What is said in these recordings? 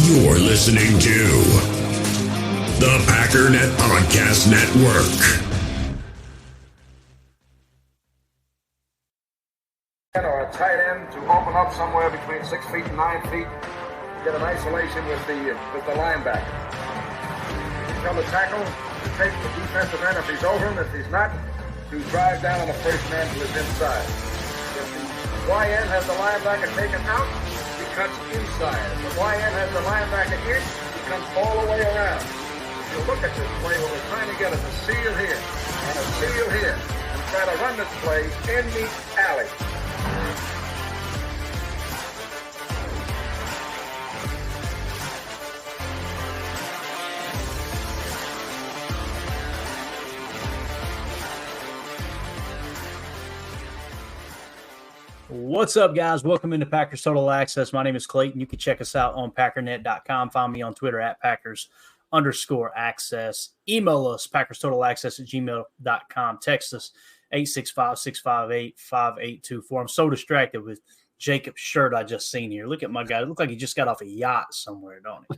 You're listening to the Packernet Podcast Network. Or a tight end to open up somewhere between 6 feet and 9 feet, get an isolation with the linebacker. Tell the tackle to take the defensive end if he's over him, if he's not, to drive down on the first man to his inside. If the YN has the linebacker taken out, he cuts inside. If the YN has the linebacker in, he comes all the way around. If you look at this play, what we're trying to get is a seal here and a seal here, and try to run this play in the alley. What's up, guys? Welcome into Packers Total Access. My name is Clayton. You can check us out on Packernet.com. Find me on Twitter at Packers_access. Email us, PackersTotalAccess@gmail.com. Text us, 865-658-5824. I'm so distracted with Jacob's shirt I just seen here. Look at my guy. It looks like he just got off a yacht somewhere, don't he?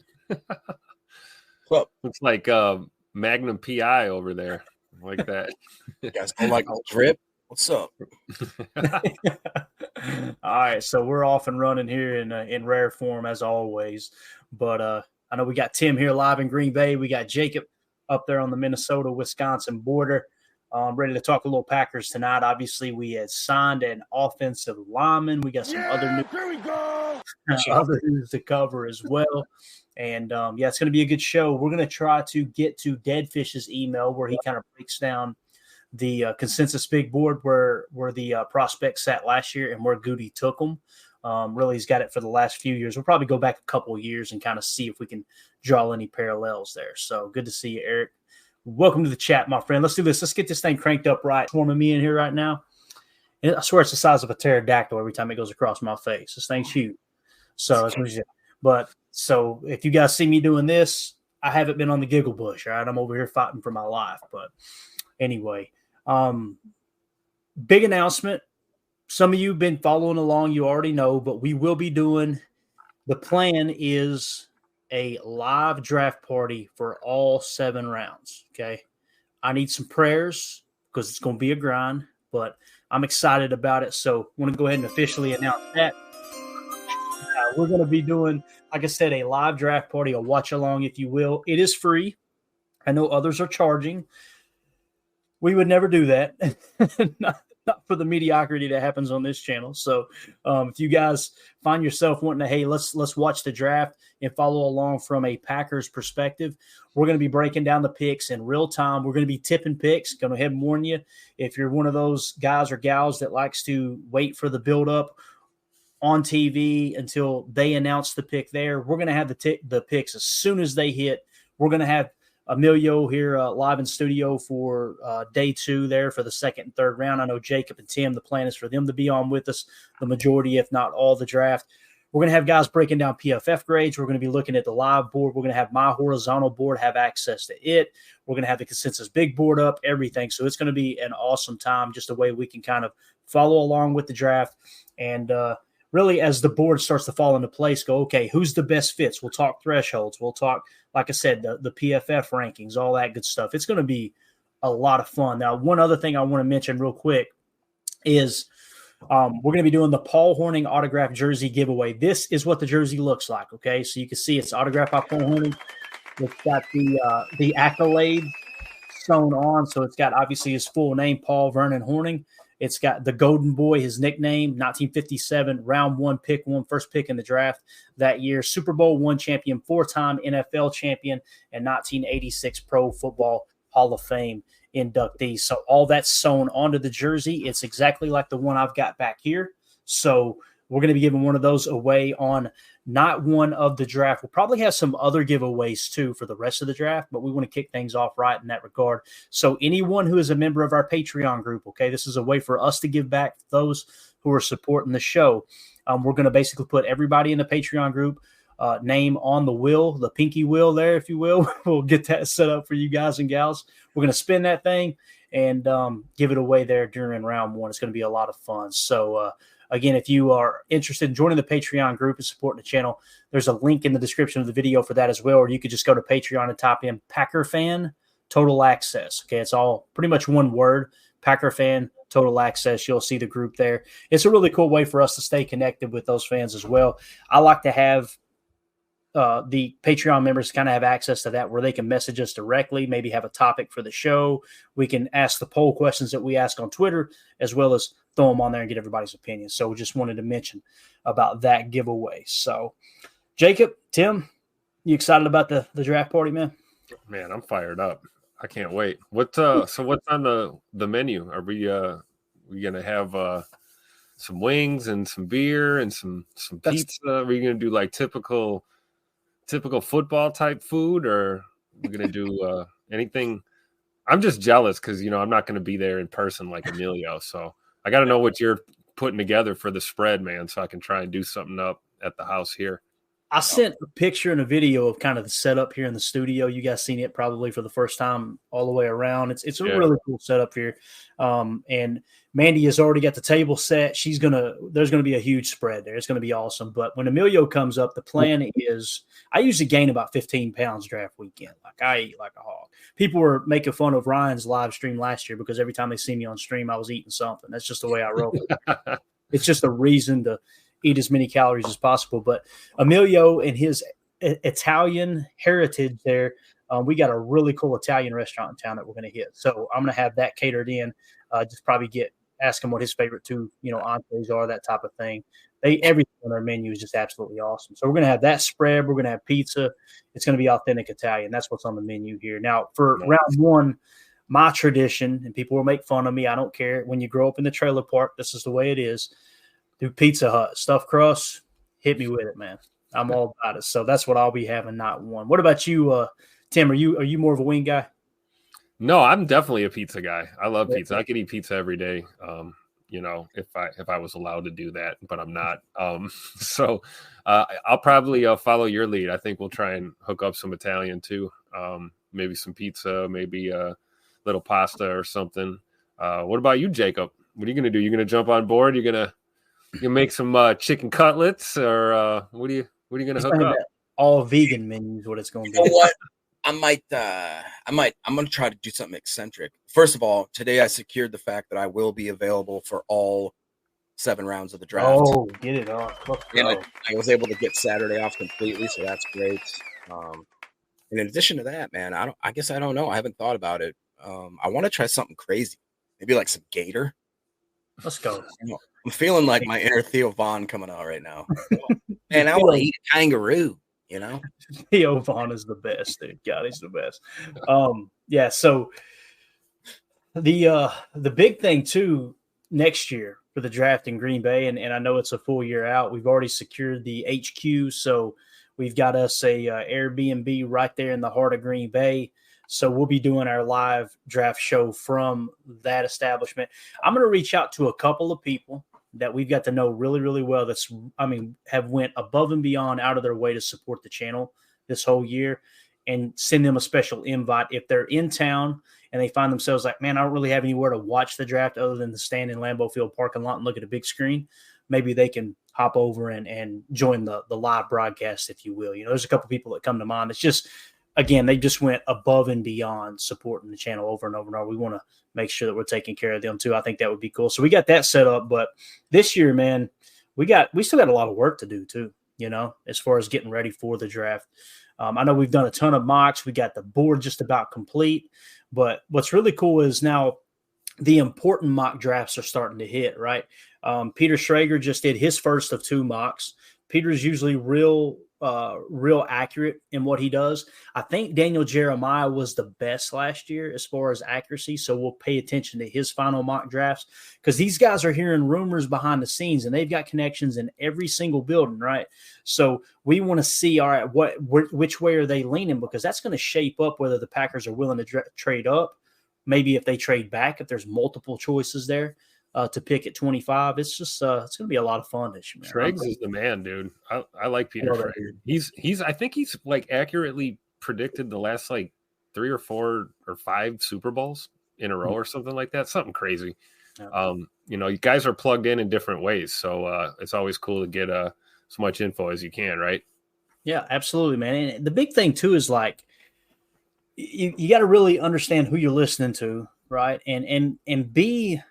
Well, looks like Magnum PI over there, like that. You guys don't like a drip? What's up? All right, so we're off and running here in rare form as always. But I know we got Tim here live in Green Bay. We got Jacob up there on the Minnesota-Wisconsin border. Ready to talk a little Packers tonight. Obviously, we had signed an offensive lineman. We got some other news. Here we go. Other news to cover as well. And, it's going to be a good show. We're going to try to get to Deadfish's email where he kind of breaks down the consensus big board where the prospects sat last year and where Goody took them. Really, he's got it for the last few years. We'll probably go back a couple of years and kind of see if we can draw any parallels there. So good to see you, Eric. Welcome to the chat, my friend. Let's do this. Let's get this thing cranked up right. Swarming me in here right now. And I swear it's the size of a pterodactyl every time it goes across my face. This thing's huge. So if you guys see me doing this, I haven't been on the giggle bush. All right, I'm over here fighting for my life. But anyway. Big announcement. Some of you have been following along. You already know, but we will be doing – the plan is a live draft party for all 7 rounds, okay? I need some prayers because it's going to be a grind, but I'm excited about it. So I want to go ahead and officially announce that. We're going to be doing, like I said, a live draft party, a watch-along, if you will. It is free. I know others are charging. We would never do that, not for the mediocrity that happens on this channel. So if you guys find yourself wanting to, hey, let's watch the draft and follow along from a Packers perspective, we're going to be breaking down the picks in real time. We're going to be tipping picks. Going to ahead and warn you, if you're one of those guys or gals that likes to wait for the build-up on TV until they announce the pick there, we're going to have the picks as soon as they hit. We're going to have Emilio here live in studio for day 2 there for the second and third round. I know Jacob and Tim, the plan is for them to be on with us the majority, if not all, the draft. We're going to have guys breaking down PFF grades. We're going to be looking at the live board. We're going to have my horizontal board, have access to it. We're going to have the consensus big board up, everything. So it's going to be an awesome time, just a way we can kind of follow along with the draft. And really, as the board starts to fall into place, go, okay, who's the best fits? We'll talk thresholds. We'll talk, like I said, the PFF rankings, all that good stuff. It's going to be a lot of fun. Now, one other thing I want to mention real quick is we're going to be doing the Paul Hornung autographed jersey giveaway. This is what the jersey looks like, okay? So you can see it's autographed by Paul Hornung. It's got the accolade sewn on, so it's got obviously his full name, Paul Vernon Hornung. It's got the Golden Boy, his nickname, 1957, round 1, pick 1, first pick in the draft that year. Super Bowl I champion, 4-time NFL champion, and 1986 Pro Football Hall of Fame inductee. So all that's sewn onto the jersey. It's exactly like the one I've got back here. So we're going to be giving one of those away on not one of the draft. We'll probably have some other giveaways too for the rest of the draft, but we want to kick things off right in that regard. So anyone who is a member of our Patreon group, okay, this is a way for us to give back to those who are supporting the show. We're going to basically put everybody in the Patreon group name on the wheel, the pinky wheel there, if you will. We'll get that set up for you guys and gals. We're going to spin that thing and give it away there during round 1. It's going to be a lot of fun. So Again, if you are interested in joining the Patreon group and supporting the channel, there's a link in the description of the video for that as well, or you could just go to Patreon and type in Packer Fan Total Access. Okay, it's all pretty much one word, Packer Fan Total Access. You'll see the group there. It's a really cool way for us to stay connected with those fans as well. I like to have the Patreon members kind of have access to that where they can message us directly, maybe have a topic for the show. We can ask the poll questions that we ask on Twitter, as well as throw them on there and get everybody's opinion. So we just wanted to mention about that giveaway. So Jacob, Tim, you excited about the draft party, man? Man, I'm fired up. I can't wait. So what's on the menu? Are we gonna have some wings and some beer and some pizza? Are we gonna do like typical football type food, or we're gonna do anything? I'm just jealous because I'm not gonna be there in person like Emilio. So I got to know what you're putting together for the spread, man, so I can try and do something up at the house here. I sent a picture and a video of kind of the setup here in the studio. You guys seen it probably for the first time all the way around. It's a really cool setup here. And Mandy has already got the table set. There's going to be a huge spread there. It's going to be awesome. But when Emilio comes up, the plan is I usually gain about 15 pounds draft weekend. Like I eat like a hog. People were making fun of Ryan's live stream last year because every time they see me on stream, I was eating something. That's just the way I roll. It's just a reason to eat as many calories as possible. But Emilio and his Italian heritage there, we got a really cool Italian restaurant in town that we're going to hit. So I'm going to have that catered in. Just probably ask him what his favorite two, entrees are, that type of thing. Everything on their menu is just absolutely awesome. So we're going to have that spread. We're going to have pizza. It's going to be authentic Italian. That's what's on the menu here. Now for round one, my tradition, and people will make fun of me, I don't care. When you grow up in the trailer park, this is the way it is. Do Pizza Hut stuffed crust, hit me with it, man. I'm all about it. So that's what I'll be having, not one. What about you, Tim? Are you more of a wing guy? No, I'm definitely a pizza guy. I love pizza. I could eat pizza every day. If I was allowed to do that, but I'm not. So I'll probably follow your lead. I think we'll try and hook up some Italian too. Maybe some pizza, maybe a little pasta or something. What about you, Jacob? What are you gonna do? You gonna jump on board? You make some chicken cutlets, or what are you gonna hook up? All vegan menus. What it's gonna be? You know what? I'm gonna try to do something eccentric. First of all, today I secured the fact that I will be available for all 7 rounds of the draft. Oh, get it on. And I was able to get Saturday off completely, so that's great. And in addition to that, man, I guess I don't know. I haven't thought about it. I want to try something crazy. Maybe like some gator. Let's go. I'm feeling like my inner Theo Vaughn coming out right now. And I want to eat a kangaroo, Theo Vaughn is the best, dude. God, he's the best. Yeah, so the big thing too next year for the draft in Green Bay, and I know it's a full year out. We've already secured the HQ, so we've got us a Airbnb right there in the heart of Green Bay. So we'll be doing our live draft show from that establishment. I'm going to reach out to a couple of people that we've got to know really, really well. Have went above and beyond out of their way to support the channel this whole year, and send them a special invite if they're in town and they find themselves like, man, I don't really have anywhere to watch the draft other than to stand in Lambeau Field parking lot and look at a big screen. Maybe they can hop over and join the live broadcast, if you will. There's a couple people that come to mind. It's just, again, they just went above and beyond supporting the channel over and over and over. We want to make sure that we're taking care of them too. I think that would be cool. So we got that set up, but this year, man, we still got a lot of work to do too, as far as getting ready for the draft. I know we've done a ton of mocks. We got the board just about complete, but what's really cool is now the important mock drafts are starting to hit, right? Peter Schrager just did his first of 2 mocks. Peter's usually real accurate in what he does. I think Daniel Jeremiah was the best last year as far as accuracy, so we'll pay attention to his final mock drafts because these guys are hearing rumors behind the scenes and they've got connections in every single building, right? So we want to see, all right, which way are they leaning, because that's going to shape up whether the Packers are willing to trade up, maybe if they trade back, if there's multiple choices there. To pick at 25. It's just it's gonna be a lot of fun this year. Schrags is the man, dude. I like Peter Schrager. He's I think he's like accurately predicted the last like 3 or 4 or 5 Super Bowls in a row or something like that. Something crazy. Yeah. you guys are plugged in different ways. So it's always cool to get as much info as you can, right? Yeah, absolutely, man. And the big thing too is like you got to really understand who you're listening to, right? And be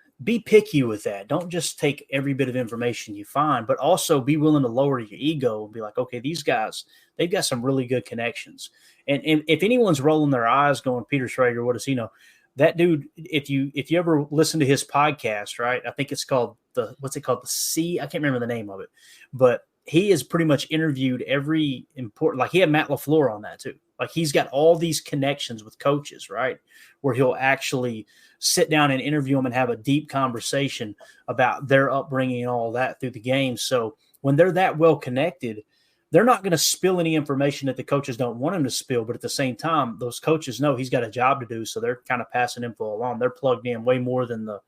picky with that. Don't just take every bit of information you find, but also be willing to lower your ego and be like, okay, these guys, they've got some really good connections. And if anyone's rolling their eyes going, Peter Schrager, what does he know? That dude, if you ever listen to his podcast, right? I think it's called what's it called? The C. I can't remember the name of it, but he has pretty much interviewed every important, like he had Matt LaFleur on that too. Like he's got all these connections with coaches, right? Where he'll actually sit down and interview them and have a deep conversation about their upbringing and all that through the game. So when they're that well connected, they're not going to spill any information that the coaches don't want him to spill. But at the same time, those coaches know he's got a job to do. So they're kind of passing info along. They're plugged in way more than the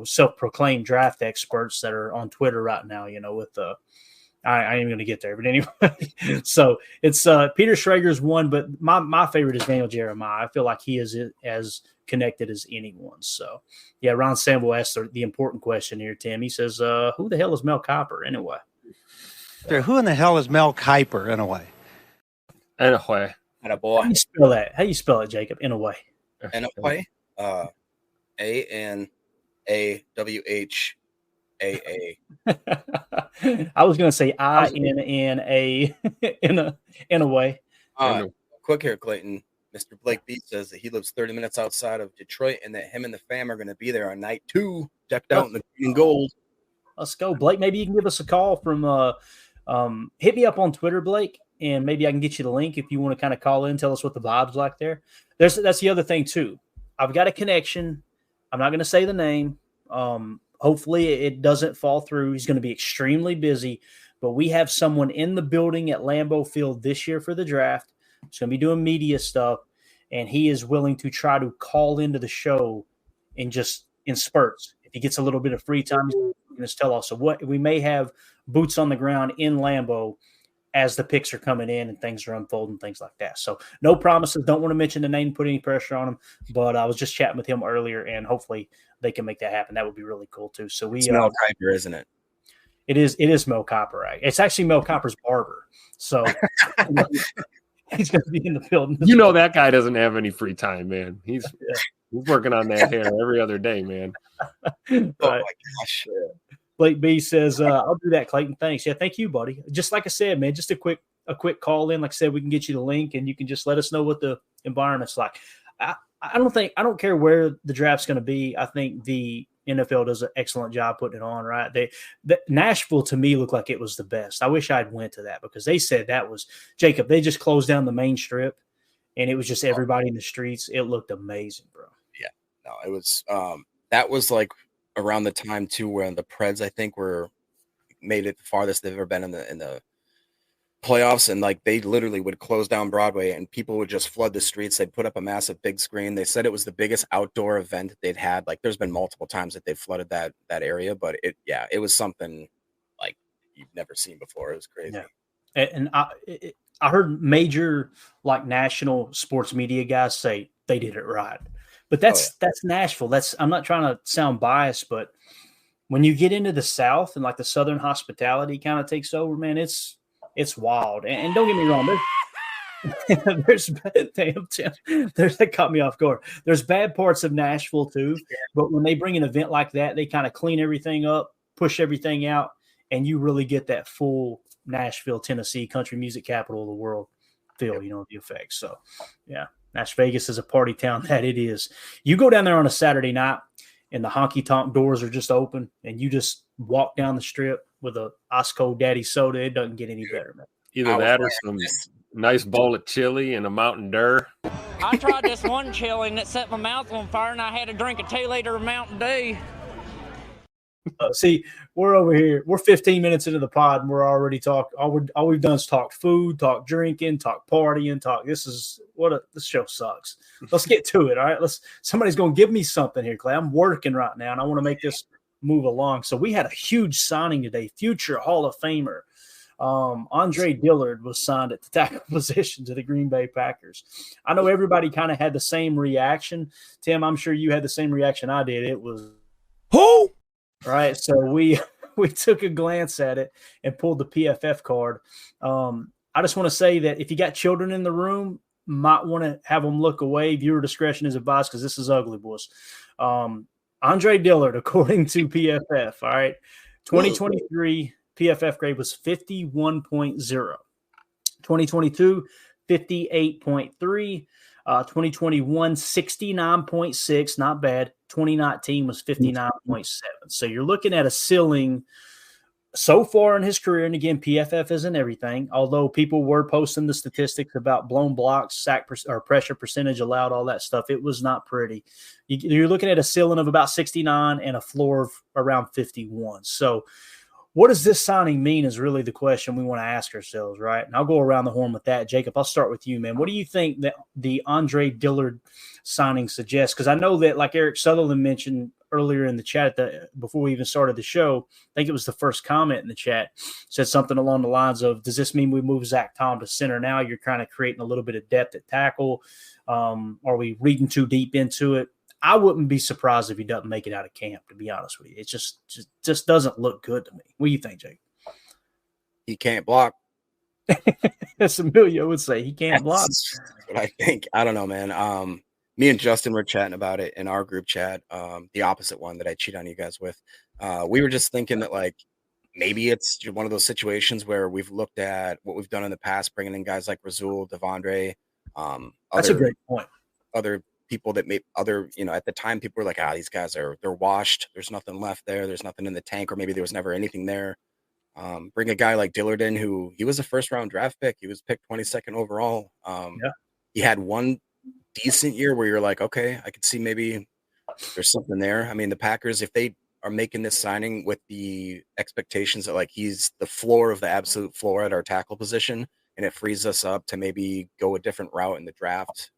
self-proclaimed draft experts that are on Twitter right now, with the, I ain't going to get there, but anyway, so it's Peter Schrager's one, but my favorite is Daniel Jeremiah. I feel like he is as connected as anyone. So yeah, Ron Sample asked the important question here, Tim. He says, who the hell is Mel Kiper anyway? Who in the hell is Mel Kiper anyway? Anyway. And a boy. How do you spell that? How do you spell it, Jacob? Anyway. Anyway. ANAWHAA. I was going to say INNA in a way. Quick here, Clayton. Mr. Blake B says that he lives 30 minutes outside of Detroit and that him and the fam are going to be there on night 2, decked out in the green and gold. Let's go, Blake. Maybe you can give us a call from hit me up on Twitter, Blake, and maybe I can get you the link if you want to kind of call in, tell us what the vibe's like there. That's the other thing too. I've got a connection. I'm not going to say the name. Hopefully it doesn't fall through. He's going to be extremely busy, but we have someone in the building at Lambeau Field this year for the draft. He's going to be doing media stuff, and he is willing to try to call into the show in spurts. If he gets a little bit of free time, he's going to tell us. So what we may have boots on the ground in Lambeau as the picks are coming in and things are unfolding, things like that. So no promises. Don't want to mention the name, put any pressure on him. But I was just chatting with him earlier, and hopefully they can make that happen. That would be really cool too. So it's Mel Kiper, isn't it? It is Mel Kiper, right? It's actually Mel Kiper's barber. So he's going to be in the building. That guy doesn't have any free time, man. He's working on that hair every other day, man. Oh my gosh. Blake B says, I'll do that, Clayton. Thanks. Yeah, thank you, buddy. Just like I said, man, just a quick call in. Like I said, we can get you the link and you can just let us know what the environment's like. I don't care where the draft's going to be. I think the NFL does an excellent job putting it on, right? Nashville to me looked like it was the best. I wish I'd went to that because they said that was Jacob. They just closed down the main strip and it was just everybody in the streets. It looked amazing, bro. Yeah, no, it was, that was like around the time too, when the Preds, I think, made it the farthest they've ever been in the playoffs, and like they literally would close down Broadway and people would just flood the streets. They'd put up a massive big screen. They said it was the biggest outdoor event that they'd had. Like there's been multiple times that they've flooded that area, but it was something like you've never seen before. It was crazy. Yeah. And I heard major like national sports media guys say they did it right. But that's Nashville. I'm not trying to sound biased, but when you get into the South and like the Southern hospitality kind of takes over, man, it's wild. And don't get me wrong, that caught me off guard. There's bad parts of Nashville too, but when they bring an event like that, they kind of clean everything up, push everything out, and you really get that full Nashville, Tennessee country music capital of the world feel, the effects. So yeah. Las Vegas is a party town that it is. You go down there on a Saturday night and the honky-tonk doors are just open and you just walk down the strip with a ice cold daddy soda. It doesn't get any better, man. Either that or some nice bowl of chili and a Mountain Dew. I tried this one chili and it set my mouth on fire and I had to drink a 2-liter of Mountain Dew. See, we're over here. We're 15 minutes into the pod, and we're already talking. All we've done is talk food, talk drinking, talk partying, talk. This show sucks. Let's get to it. All right. Somebody's going to give me something here, Clay. I'm working right now, and I want to make this move along. So we had a huge signing today. Future Hall of Famer Andre Dillard was signed at the tackle position to the Green Bay Packers. I know everybody kind of had the same reaction. Tim, I'm sure you had the same reaction I did. It was. Who? Right. So we took a glance at it and pulled the PFF card. I just want to say that if you got children in the room, might want to have them look away. Viewer discretion is advised because this is ugly, boys. Andre Dillard, according to PFF, all right, 2023 PFF grade was 51.0. 2022, 58.3. 2021, 69.6, not bad. 2019 was 59.7. So you're looking at a ceiling so far in his career. And again, PFF isn't everything, although people were posting the statistics about blown blocks, sack or pressure percentage allowed, all that stuff. It was not pretty. You're looking at a ceiling of about 69 and a floor of around 51. So what does this signing mean is really the question we want to ask ourselves, right? And I'll go around the horn with that. Jacob, I'll start with you, man. What do you think that the Andre Dillard signing suggests? Because I know that, like Eric Sutherland mentioned earlier in the chat, before we even started the show, I think it was the first comment in the chat, said something along the lines of, does this mean we move Zach Tom to center now? You're kind of creating a little bit of depth at tackle. Are we reading too deep into it? I wouldn't be surprised if he doesn't make it out of camp, to be honest with you. It just doesn't look good to me. What do you think, Jake? He can't block. As Emilio would say, he can't block. That's what I think. I don't know, man. Me and Justin were chatting about it in our group chat, the opposite one that I cheat on you guys with. We were just thinking that, like, maybe it's one of those situations where we've looked at what we've done in the past, bringing in guys like Rasul, Devondre. That's a great point. Other people that at the time people were like, these guys they're washed. There's nothing left there. There's nothing in the tank, or maybe there was never anything there. Bring a guy like Dillard in, who he was a first round draft pick. He was picked 22nd overall. He had one decent year where you're like, okay, I could see maybe there's something there. I mean, the Packers, if they are making this signing with the expectations that, like, he's the floor of the absolute floor at our tackle position, and it frees us up to maybe go a different route in the draft,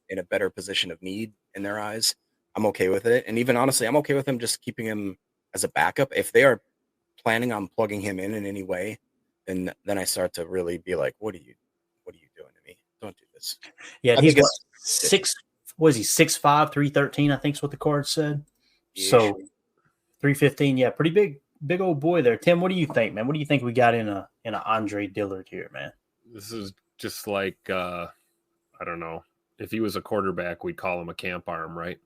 in a better position of need in their eyes, I'm okay with it. And even honestly, I'm okay with them just keeping him as a backup. If they are planning on plugging him in any way, then I start to really be like, what are you doing to me? Don't do this. Yeah, he's 6'5", 313, I think is what the card said. Yeah, so 315, yeah, pretty big old boy there. Tim, what do you think, man? What do you think we got in a Andre Dillard here, man? This is just like I don't know. If he was a quarterback, we'd call him a camp arm, right?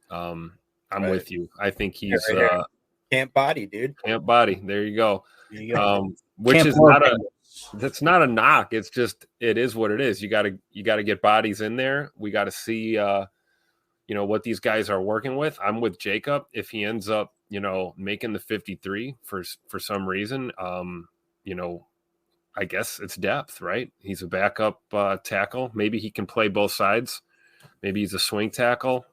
I'm right with you. I think he's camp body, dude. Camp body. There you go. Which camp is that's not a knock. It's just, it is what it is. You gotta get bodies in there. We got to see what these guys are working with. I'm with Jacob. If he ends up, making the 53 for some reason, I guess it's depth, right? He's a backup tackle. Maybe he can play both sides. Maybe he's a swing tackle.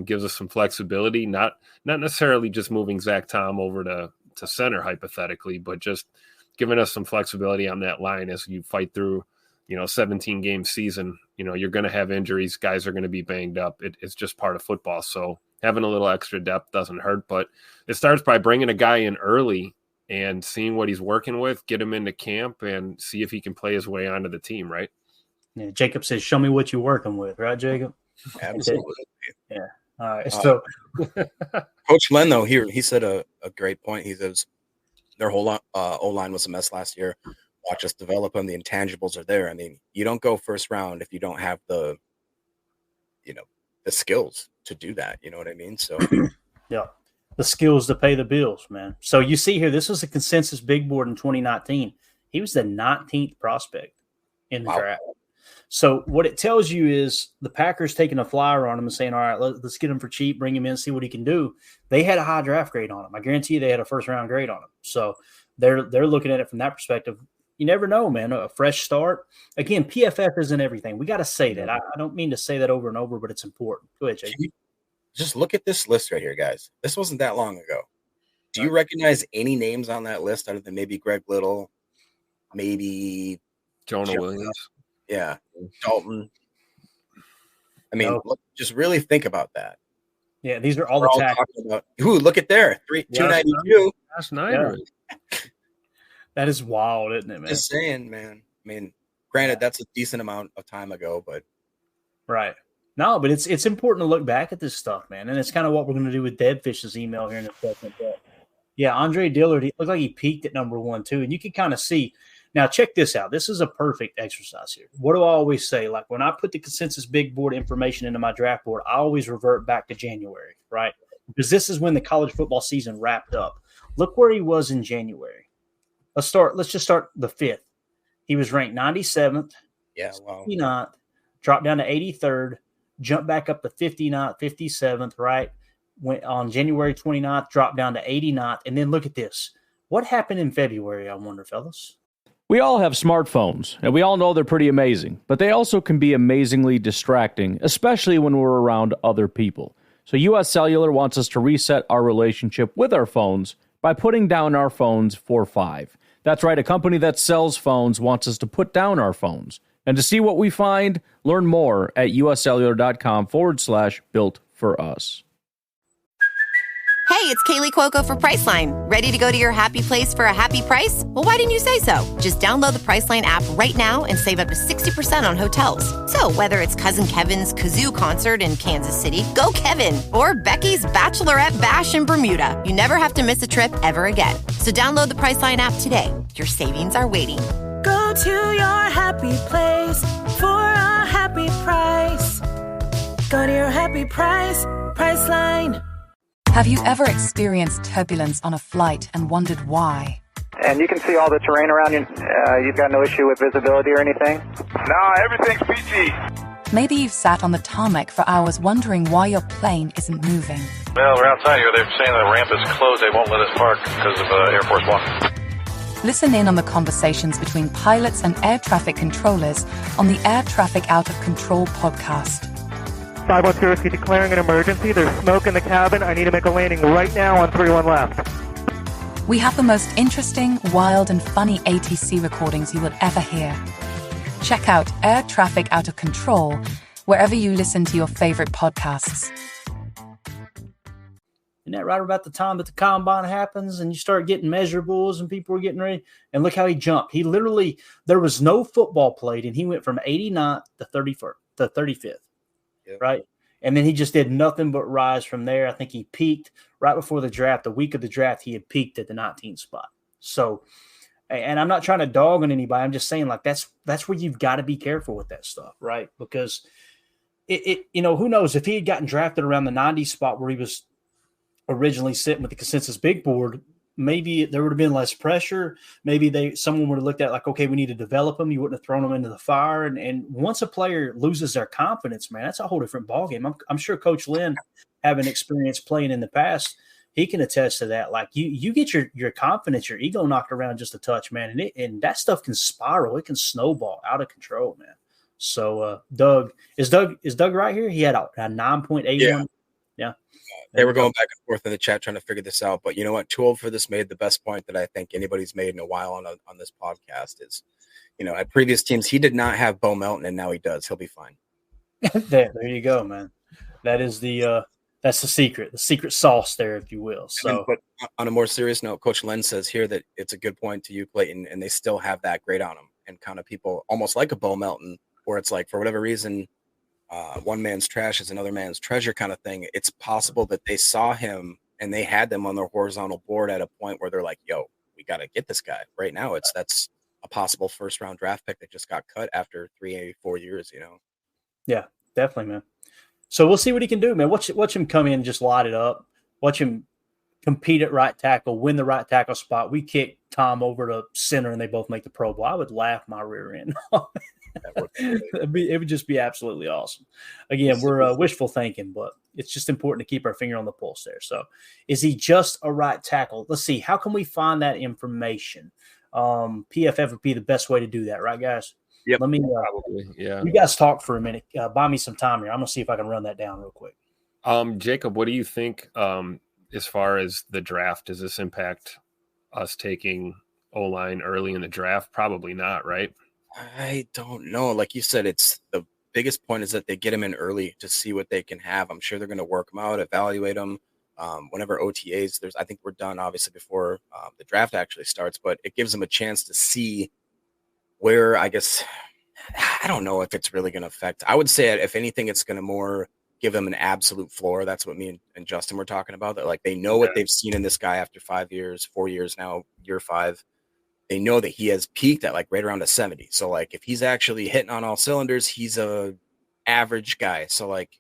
Gives us some flexibility. Not necessarily just moving Zach Tom over to center hypothetically, but just giving us some flexibility on that line as you fight through, 17-game season. You're going to have injuries. Guys are going to be banged up. It's just part of football. So having a little extra depth doesn't hurt. But it starts by bringing a guy in early and seeing what he's working with, get him into camp, and see if he can play his way onto the team, right? Yeah, Jacob says, show me what you're working with, right, Jacob? Absolutely. Yeah. All right. So Coach Len, though, he said a great point. He says their whole O-line was a mess last year. Watch us develop them. The intangibles are there. I mean, you don't go first round if you don't have the skills to do that. You know what I mean? So yeah. The skills to pay the bills, man. So you see here, this was a consensus big board in 2019. He was the 19th prospect in the draft. So what it tells you is the Packers taking a flyer on him and saying, all right, let's get him for cheap, bring him in, see what he can do. They had a high draft grade on him. I guarantee you they had a first-round grade on him. So they're looking at it from that perspective. You never know, man. A fresh start. Again, PFF isn't everything. We got to say that. I don't mean to say that over and over, but it's important. Go ahead, Jake. Just look at this list right here, guys. This wasn't that long ago. Do you recognize any names on that list other than maybe Greg Little, maybe Jonah Williams? Yeah, Dalton. I mean, just really think about that. Yeah, these are all the tackles. Look at there, 292. That's nice. Yeah. That is wild, isn't it, man? Just saying, man. I mean, granted, that's a decent amount of time ago, but right. No, but it's important to look back at this stuff, man. And it's kind of what we're going to do with Deadfish's email here in a second. But yeah, Andre Dillard, he looked like he peaked at number 1, too. And you can kind of see. Now, check this out. This is a perfect exercise here. What do I always say? Like when I put the consensus big board information into my draft board, I always revert back to January, right? Because this is when the college football season wrapped up. Look where he was in January. Let's just start the 5th. He was ranked 97th, Yeah, wow. 59th, dropped down to 83rd, jumped back up to 59th, 57th, right? Went on January 29th, dropped down to 89th. And then look at this. What happened in February, I wonder, fellas? We all have smartphones, and we all know they're pretty amazing, but they also can be amazingly distracting, especially when we're around other people. So US Cellular wants us to reset our relationship with our phones by putting down our phones for $5. That's right, a company that sells phones wants us to put down our phones. And to see what we find, learn more at uscellular.com/built for us. Hey, it's Kaylee Cuoco for Priceline. Ready to go to your happy place for a happy price? Well, why didn't you say so? Just download the Priceline app right now and save up to 60% on hotels. So whether it's Cousin Kevin's Kazoo Concert in Kansas City, go Kevin, or Becky's Bachelorette Bash in Bermuda, you never have to miss a trip ever again. So download the Priceline app today. Your savings are waiting. Go to your happy place for a happy price. Go to your happy price, Priceline. Have you ever experienced turbulence on a flight and wondered why? And you can see all the terrain around you. You've got no issue with visibility or anything? No, everything's PG. Maybe you've sat on the tarmac for hours wondering why your plane isn't moving. Well, we're outside here. They're saying the ramp is closed. They won't let us park because of Air Force One. Listen in on the conversations between pilots and air traffic controllers on the Air Traffic Out of Control podcast. 512 Whiskey declaring an emergency. There's smoke in the cabin. I need to make a landing right now on 31 left. We have the most interesting, wild, and funny ATC recordings you will ever hear. Check out Air Traffic Out of Control wherever you listen to your favorite podcasts. Isn't that right about the time that the combine happens and you start getting measurables and people are getting ready? And look how he jumped. He literally, there was no football played, and he went from 89th to 35th. Yep. Right. And then he just did nothing but rise from there. I think he peaked right before the draft. The week of the draft, he had peaked at the 19th spot. So, and I'm not trying to dog on anybody. I'm just saying, like, that's where you've got to be careful with that stuff, right? Because it who knows if he had gotten drafted around the 90 spot where he was originally sitting with the consensus big board, maybe there would have been less pressure. Maybe someone would have looked at like, okay, we need to develop them. You wouldn't have thrown them into the fire. And once a player loses their confidence, man, that's a whole different ballgame. I'm sure Coach Lynn, having experience playing in the past, he can attest to that. Like you get your confidence, your ego knocked around just a touch, man. And that stuff can spiral. It can snowball out of control, man. So Doug is Doug right here? He had a 9.81. Yeah. They were going back and forth in the chat trying to figure this out. But you know what? Too Old for This made the best point that I think anybody's made in a while on this podcast is, at previous teams, he did not have Bo Melton, and now he does. He'll be fine. There you go, man. That is that's the secret sauce there, if you will. So, but on a more serious note, Coach Len says here that it's a good point to you, Clayton, and they still have that grade on them. And kind of people almost like a Bo Melton, where it's like, for whatever reason, one man's trash is another man's treasure kind of thing. It's possible that they saw him and they had them on their horizontal board at a point where they're like, yo, we got to get this guy right now. That's a possible first round draft pick that just got cut after 3-4 years, Yeah, definitely, man. So we'll see what he can do, man. Watch him come in and just light it up. Watch him compete at right tackle, win the right tackle spot. We kick Tom over to center and they both make the Pro Bowl. I would laugh my rear end. It would just be absolutely awesome. Again, we're wishful thinking, but it's just important to keep our finger on the pulse there. So is he just a right tackle? Let's see. How can we find that information? PFF would be the best way to do that, right, guys? Yep. Let me probably, yeah. You guys talk for a minute. Buy me some time here. I'm going to see if I can run that down real quick. Jacob, what do you think as far as the draft? Does this impact us taking O-line early in the draft? Probably not, right? I don't know. Like you said, it's the biggest point is that they get him in early to see what they can have. I'm sure they're going to work them out, evaluate them. Whenever OTAs, I think we're done obviously before the draft actually starts, but it gives them a chance to see where, I guess, I don't know if it's really going to affect. I would say, if anything, it's going to more give them an absolute floor. That's what me and Justin were talking about. That like they know what they've seen in this guy after 4 years now, year 5. They know that he has peaked at like right around a 70. So like if he's actually hitting on all cylinders, he's a average guy. So like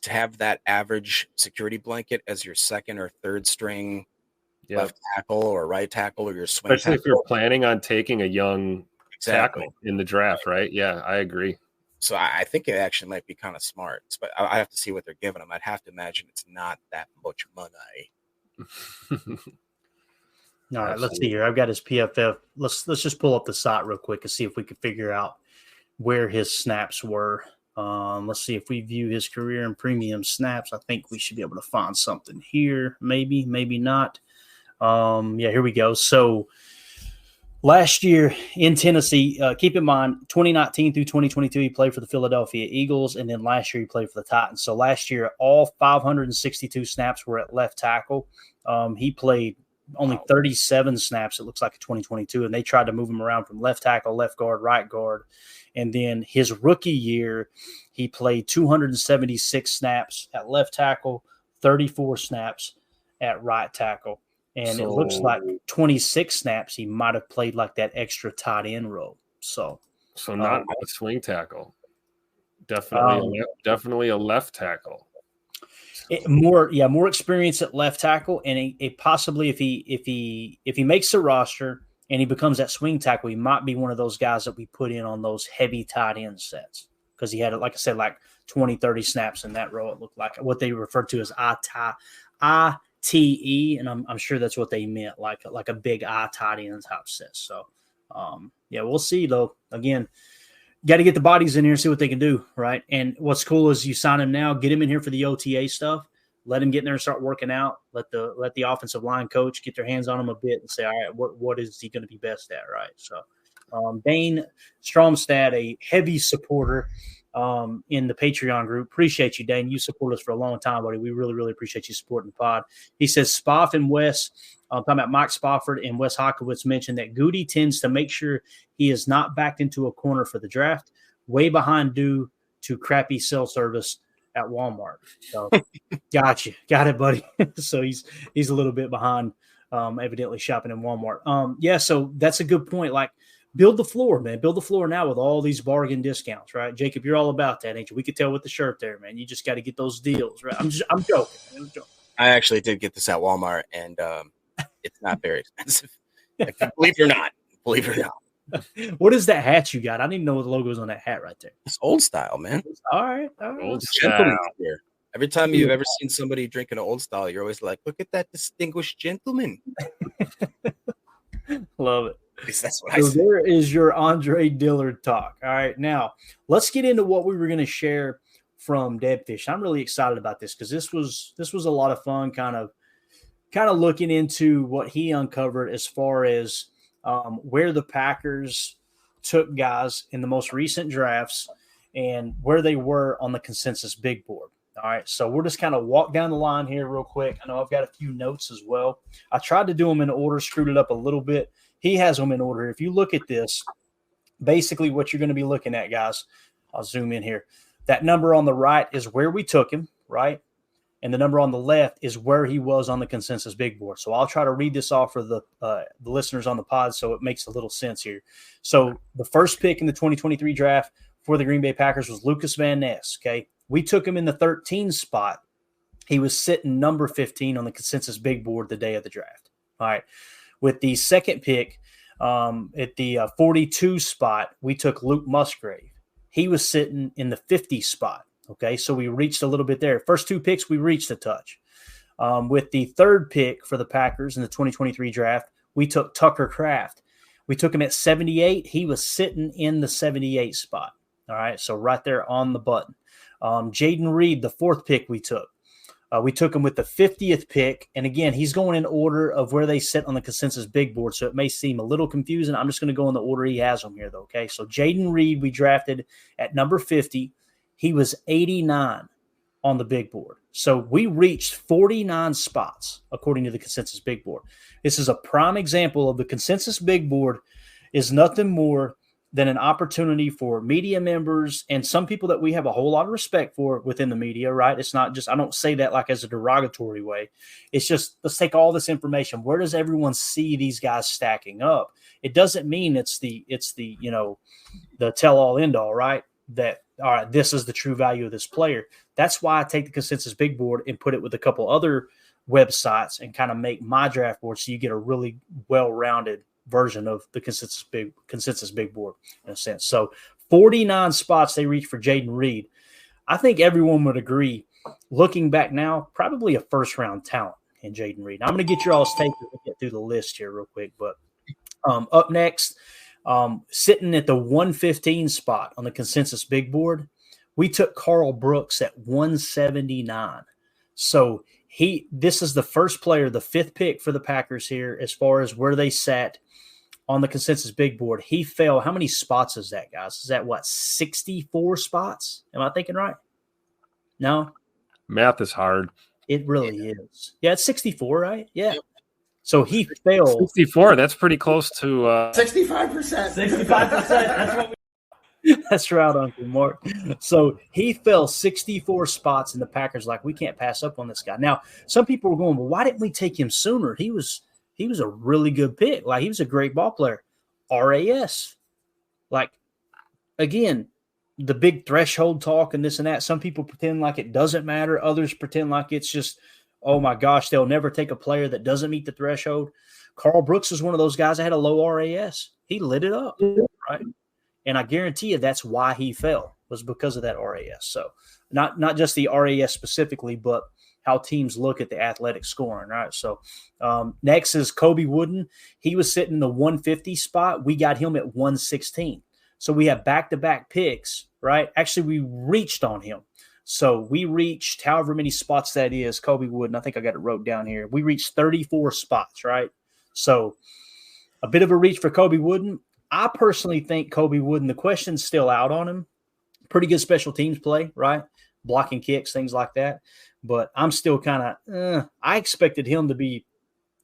to have that average security blanket as your second or third string left tackle or right tackle or your swing especially tackle, if you're planning on taking a young tackle in the draft, right? Yeah, I agree. So I think it actually might be kind of smart, but I have to see what they're giving him. I'd have to imagine it's not that much money. All right, let's see here. I've got his PFF. Let's just pull up the site real quick and see if we can figure out where his snaps were. Let's see if we view his career and premium snaps. I think we should be able to find something here. Maybe not. Here we go. So last year in Tennessee, keep in mind, 2019 through 2022, he played for the Philadelphia Eagles, and then last year he played for the Titans. So last year, all 562 snaps were at left tackle. He played only 37 snaps, it looks like, in 2022, and they tried to move him around from left tackle, left guard, right guard. And then his rookie year, he played 276 snaps at left tackle, 34 snaps at right tackle. And it looks like 26 snaps he might have played like that extra tight end role. So not a swing tackle. Definitely a left tackle. More experience at left tackle, and possibly if he makes the roster and he becomes that swing tackle, he might be one of those guys that we put in on those heavy tight end sets because he had, like I said, like 20, 30 snaps in that row. It looked like what they referred to as ITE, and I'm sure that's what they meant, like a big I tight end type set. So we'll see though. Again, got to get the bodies in here and see what they can do, right? And what's cool is you sign him now, get him in here for the OTA stuff, let him get in there and start working out, let the offensive line coach get their hands on him a bit and say, all right, what is he going to be best at, right? So Dane Stromstad, a heavy supporter in the Patreon group. Appreciate you, Dane. You support us for a long time, buddy. We really, really appreciate you supporting the pod. He says Spoff and Wes, talking about Mike Spofford and Wes Hockowitz, mentioned that Goody tends to make sure he is not backed into a corner for the draft, way behind due to crappy cell service at Walmart. So got it, buddy. So he's a little bit behind, evidently shopping in Walmart. So that's a good point. Like, build the floor, man. Build the floor now with all these bargain discounts, right? Jacob, you're all about that, ain't you? We could tell with the shirt there, man. You just got to get those deals, right? I'm joking. I actually did get this at Walmart, and it's not very expensive. Like, believe it or not. What is that hat you got? I didn't even know what the logo is on that hat right there. It's old style, man. All right. Old style. Here. Every time you've ever seen somebody drinking an old style, you're always like, look at that distinguished gentleman. Love it. At least that's what I say. There is your Andre Dillard talk. All right, now let's get into what we were going to share from Deadfish. I'm really excited about this because this was a lot of fun, kind of looking into what he uncovered as far as where the Packers took guys in the most recent drafts and where they were on the consensus big board. All right, so we're just kind of walk down the line here real quick. I know I've got a few notes as well. I tried to do them in order, screwed it up a little bit. He has them in order. If you look at this, basically what you're going to be looking at, guys, I'll zoom in here. That number on the right is where we took him, right? And the number on the left is where he was on the consensus big board. So I'll try to read this off for the listeners on the pod so it makes a little sense here. So the first pick in the 2023 draft for the Green Bay Packers was Lucas Van Ness, okay? We took him in the 13 spot. He was sitting number 15 on the consensus big board the day of the draft. All right. With the second pick at the 42 spot, we took Luke Musgrave. He was sitting in the 50 spot. Okay, so we reached a little bit there. First two picks, we reached a touch. With the third pick for the Packers in the 2023 draft, we took Tucker Kraft. We took him at 78. He was sitting in the 78 spot. All right, so right there on the button. Jaden Reed, the fourth pick we took him with the 50th pick. And again, he's going in order of where they sit on the consensus big board. So it may seem a little confusing. I'm just going to go in the order he has them here, though. Okay. So Jaden Reed, we drafted at number 50. He was 89 on the big board. So we reached 49 spots according to the consensus big board. This is a prime example of the consensus big board is nothing more than an opportunity for media members and some people that we have a whole lot of respect for within the media, right? It's not just, I don't say that like as a derogatory way. It's just, let's take all this information. Where does everyone see these guys stacking up? It doesn't mean it's the, you know, the tell all end all, right? That, all right, this is the true value of this player. That's why I take the consensus big board and put it with a couple other websites and kind of make my draft board so you get a really well-rounded version of the consensus big board in a sense. So 49 spots they reached for Jayden Reed. I think everyone would agree, looking back now, probably a first-round talent in Jayden Reed. I'm going to get your all's take to get through the list here real quick, but up next, sitting at the 115 spot on the consensus big board, we took Carl Brooks at 179. So this is the first player, the fifth pick for the Packers here as far as where they sat on the consensus big board. He fell. How many spots is that, guys? Is that what, 64 spots? Am I thinking right? No? Math is hard. It really is. Yeah, it's 64, right? Yeah. So he fell. 64, that's pretty close to 65%. 65%. That's what That's right, Uncle Mark. So he fell 64 spots, and the Packers like, we can't pass up on this guy. Now, some people were going, well, why didn't we take him sooner? He was a really good pick. Like, he was a great ball player. RAS. Like, again, the big threshold talk and this and that. Some people pretend like it doesn't matter. Others pretend like it's just, oh my gosh, they'll never take a player that doesn't meet the threshold. Carl Brooks is one of those guys that had a low RAS. He lit it up, right? And I guarantee you that's why he fell, was because of that RAS. So not just the RAS specifically, but how teams look at the athletic scoring, right? So next is Kobe Wooden. He was sitting in the 150 spot. We got him at 116. So we have back-to-back picks, right? Actually, we reached on him. So we reached however many spots that is, Kobe Wooden. I think I got it wrote down here. We reached 34 spots, right? So a bit of a reach for Kobe Wooden. I personally think Kobe Wooden, the question's still out on him. Pretty good special teams play, right? Blocking kicks, things like that. But I'm still kind of I expected him to be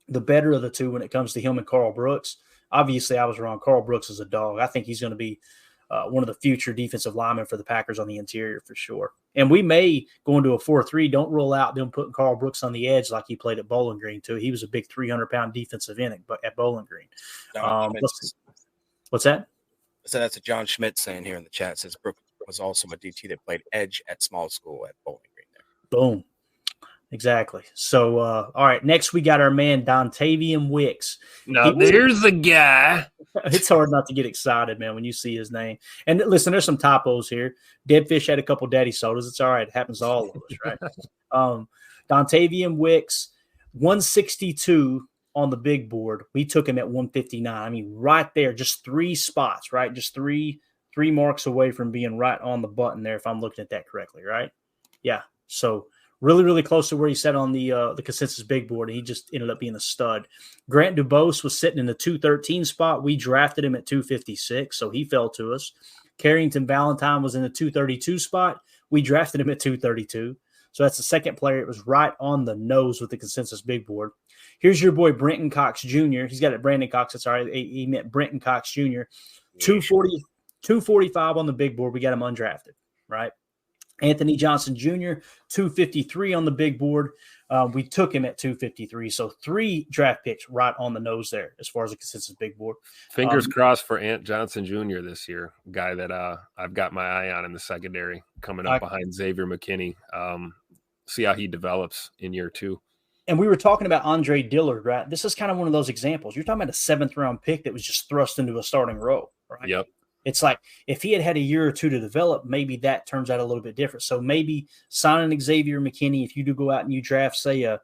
the better of the two when it comes to him and Carl Brooks. Obviously, I was wrong. Carl Brooks is a dog. I think he's going to be one of the future defensive linemen for the Packers on the interior for sure. And we may go into a 4-3. Don't rule out them putting Carl Brooks on the edge like he played at Bowling Green, too. He was a big 300-pound defensive end at Bowling Green. What's that? So that's what John Schmidt saying here in the chat. Says Brooks was also a DT that played edge at small school at Bowling Green. Boom. Exactly. So, all right, next we got our man Dontavian Wicks. Now, there's the guy. It's hard not to get excited, man, when you see his name. And listen, there's some typos here. Deadfish had a couple daddy sodas. It's all right. It happens to all of us, right? Dontavian Wicks, 162 on the big board. We took him at 159. I mean, right there, just 3 spots, right? Just three marks away from being right on the button there, if I'm looking at that correctly, right? Yeah. So really, really close to where he sat on the consensus big board. And he just ended up being a stud. Grant Dubose was sitting in the 213 spot. We drafted him at 256, so he fell to us. Carrington Valentine was in the 232 spot. We drafted him at 232. So that's the second player. It was right on the nose with the consensus big board. Here's your boy Brenton Cox Jr. He's got it Brandon Cox. Sorry, he meant Brenton Cox Jr. 245 on the big board. We got him undrafted, right? Anthony Johnson Jr., 253 on the big board. We took him at 253. So 3 draft picks right on the nose there as far as the consensus big board. Fingers crossed for Ant Johnson Jr. this year, guy that I've got my eye on in the secondary coming up behind Xavier McKinney. See how he develops in year 2. And we were talking about Andre Dillard, right? This is kind of one of those examples. You're talking about a 7th-round pick that was just thrust into a starting role, right? Yep. It's like if he had a year or 2 to develop, maybe that turns out a little bit different. So maybe signing Xavier McKinney, if you do go out and you draft, say, a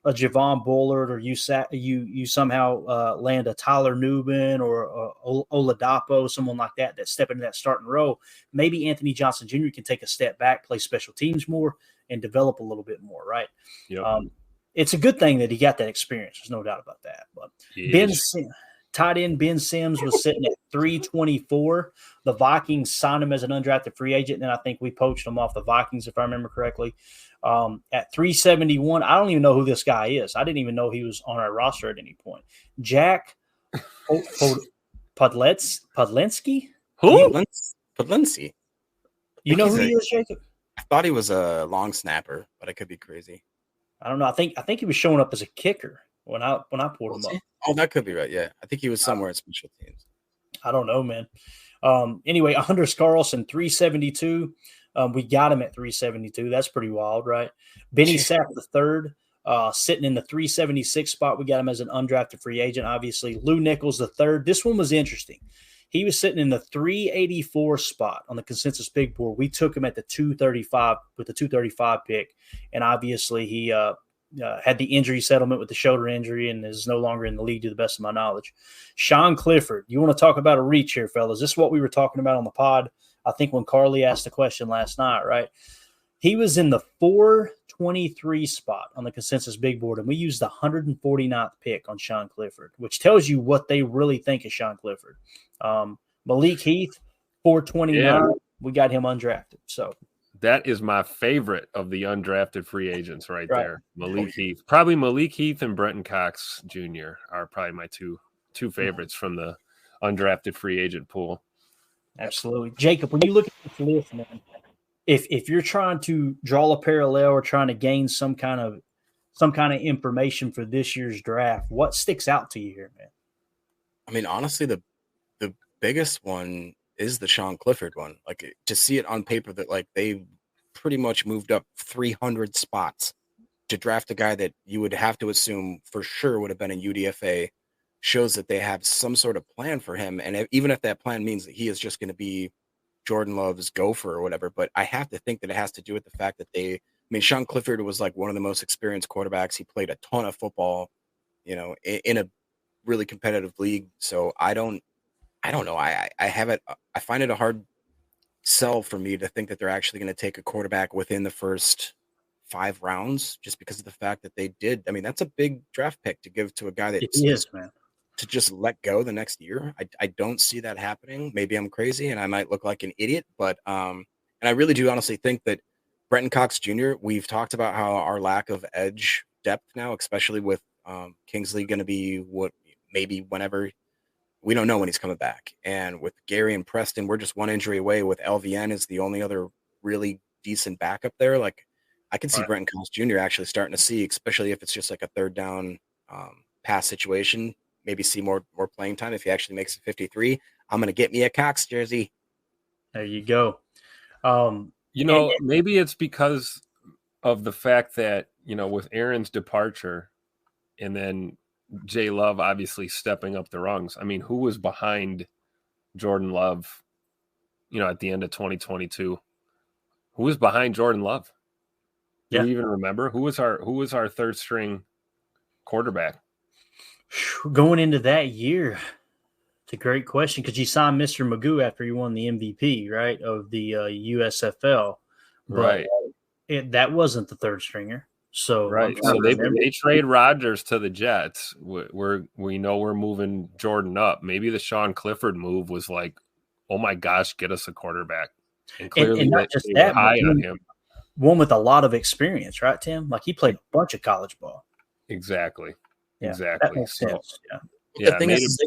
Javon Bullard, or you somehow land a Tyler Nubin or a Oladapo, someone like that step into that starting role, maybe Anthony Johnson Jr. can take a step back, play special teams more, and develop a little bit more, right? Yep. It's a good thing that he got that experience. There's no doubt about that. But tight end Ben Sims was sitting at 324. The Vikings signed him as an undrafted free agent, and then I think we poached him off the Vikings, if I remember correctly. At 371, I don't even know who this guy is. I didn't even know he was on our roster at any point. Jack Podlensky? Who? Lindsey. You know who he is, Jacob? I thought he was a long snapper, but I could be crazy. I don't know. I think he was showing up as a kicker when I pulled him up. Oh, that could be right. Yeah, I think he was somewhere in special teams. I don't know, man. Anyway, Anders Carlson, 372. We got him at 372. That's pretty wild, right? Benny Sapp the third, sitting in the 376 spot. We got him as an undrafted free agent, obviously. Lou Nichols the third. This one was interesting. He was sitting in the 384 spot on the consensus big board. We took him at the 235 with the 235 pick, and obviously he had the injury settlement with the shoulder injury and is no longer in the league to the best of my knowledge. Sean Clifford, you want to talk about a reach here, fellas? This is what we were talking about on the pod, I think, when Carly asked the question last night, right? He was in the 423 spot on the consensus big board, and we used the 149th pick on Sean Clifford, which tells you what they really think of Sean Clifford. Malik Heath, 429. Yeah. We got him undrafted. So that is my favorite of the undrafted free agents right there. Malik Heath. Probably Malik Heath and Brenton Cox Jr. are probably my two favorites from the undrafted free agent pool. Absolutely. Jacob, when you look at this list, man, if you're trying to draw a parallel or trying to gain some kind of information for this year's draft, what sticks out to you here, man? I mean, honestly, the biggest one is the Sean Clifford one. Like, to see it on paper that like they pretty much moved up 300 spots to draft a guy that you would have to assume for sure would have been a UDFA shows that they have some sort of plan for him. And even if that plan means that he is just going to be Jordan Love's gopher or whatever, but I have to think that it has to do with the fact that Sean Clifford was like one of the most experienced quarterbacks. He played a ton of football, in a really competitive league. So I don't know. I find it a hard sell for me to think that they're actually going to take a quarterback within the first 5 rounds, just because of the fact that they did. I mean, that's a big draft pick to give to a guy that is, man, to just let go the next year. I don't see that happening. Maybe I'm crazy and I might look like an idiot, but and I really do honestly think that Brenton Cox Jr., we've talked about how our lack of edge depth now, especially with Kingsley going to be maybe whenever. We don't know when he's coming back. And with Gary and Preston, we're just one injury away. With LVN is the only other really decent backup there. Like, I can see Brenton Cox Jr. actually starting to see, especially if it's just like a third down pass situation, maybe see more playing time. If he actually makes it 53, I'm going to get me a Cox jersey. There you go. Maybe it's because of the fact that, with Aaron's departure and then Jay Love obviously stepping up the rungs. I mean, who was behind Jordan Love, at the end of 2022? Who was behind Jordan Love? Do you even remember? Who was our third string quarterback? Going into that year, it's a great question because you signed Mr. Magoo after you won the MVP, right, of the USFL. Right. But that wasn't the third stringer. So they trade Rodgers to the Jets. We know we're moving Jordan up. Maybe the Sean Clifford move was like, oh my gosh, get us a quarterback. And clearly and not just they that, were high on him. One with a lot of experience, right, Tim? Like he played a bunch of college ball. Exactly. Yeah, exactly. That makes sense. The thing is,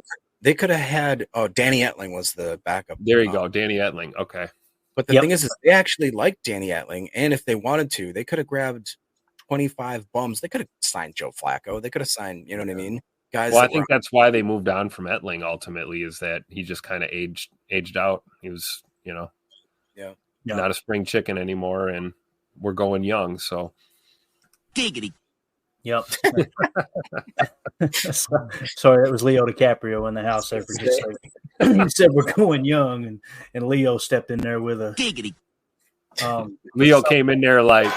they could have had Danny Etling was the backup. There you go, Danny Etling. Okay. But the thing is they actually liked Danny Etling, and if they wanted to, they could have grabbed 25 bums. They could have signed Joe Flacco. They could have signed, you know what I mean? Guys. Well, I think that's why they moved on from Etling ultimately, is that he just kind of aged out. He was, not a spring chicken anymore, and we're going young. So, giggity. Yep. Sorry, that was Leo DiCaprio in the house there for just a second. He said we're going young, and Leo stepped in there with a giggity. Leo came in there like,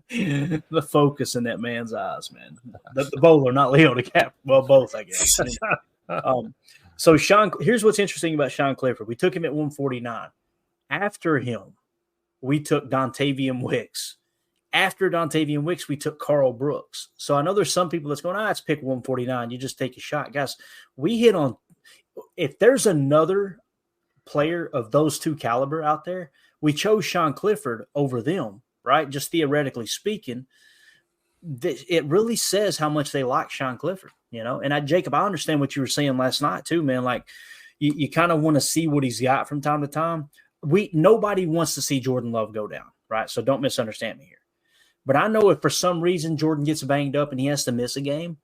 the focus in that man's eyes, man. The bowler, not Leo DiCaprio. Well, both, I guess. So here's what's interesting about Sean Clifford. We took him at 149. After him, we took Dontavian Wicks. After Dontavian Wicks, we took Carl Brooks. So I know there's some people that's going, let's pick 149. You just take a shot. Guys, we hit on – if there's another player of those two caliber out there, we chose Sean Clifford over them, right? Just theoretically speaking, it really says how much they like Sean Clifford. And Jacob, I understand what you were saying last night too, man. Like you kind of want to see what he's got from time to time. Nobody wants to see Jordan Love go down, right? So don't misunderstand me here. But I know if for some reason Jordan gets banged up and he has to miss a game,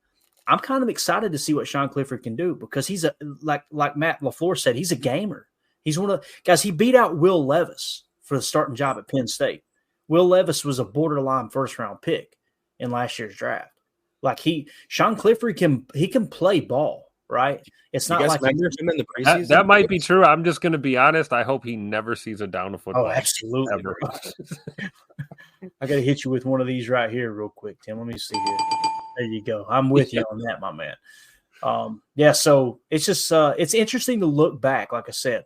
I'm kind of excited to see what Sean Clifford can do because he's like Matt LaFleur said, he's a gamer. He's one of the guys. He beat out Will Levis for the starting job at Penn State. Will Levis was a borderline first-round pick in last year's draft. Like Sean Clifford can play ball, right? It's not like him in the preseason. That might be true. I'm just going to be honest. I hope he never sees a down of football. Oh, absolutely. I got to hit you with one of these right here real quick, Tim. Let me see here. There you go. I'm with you on that, my man. So it's just it's interesting to look back, like I said,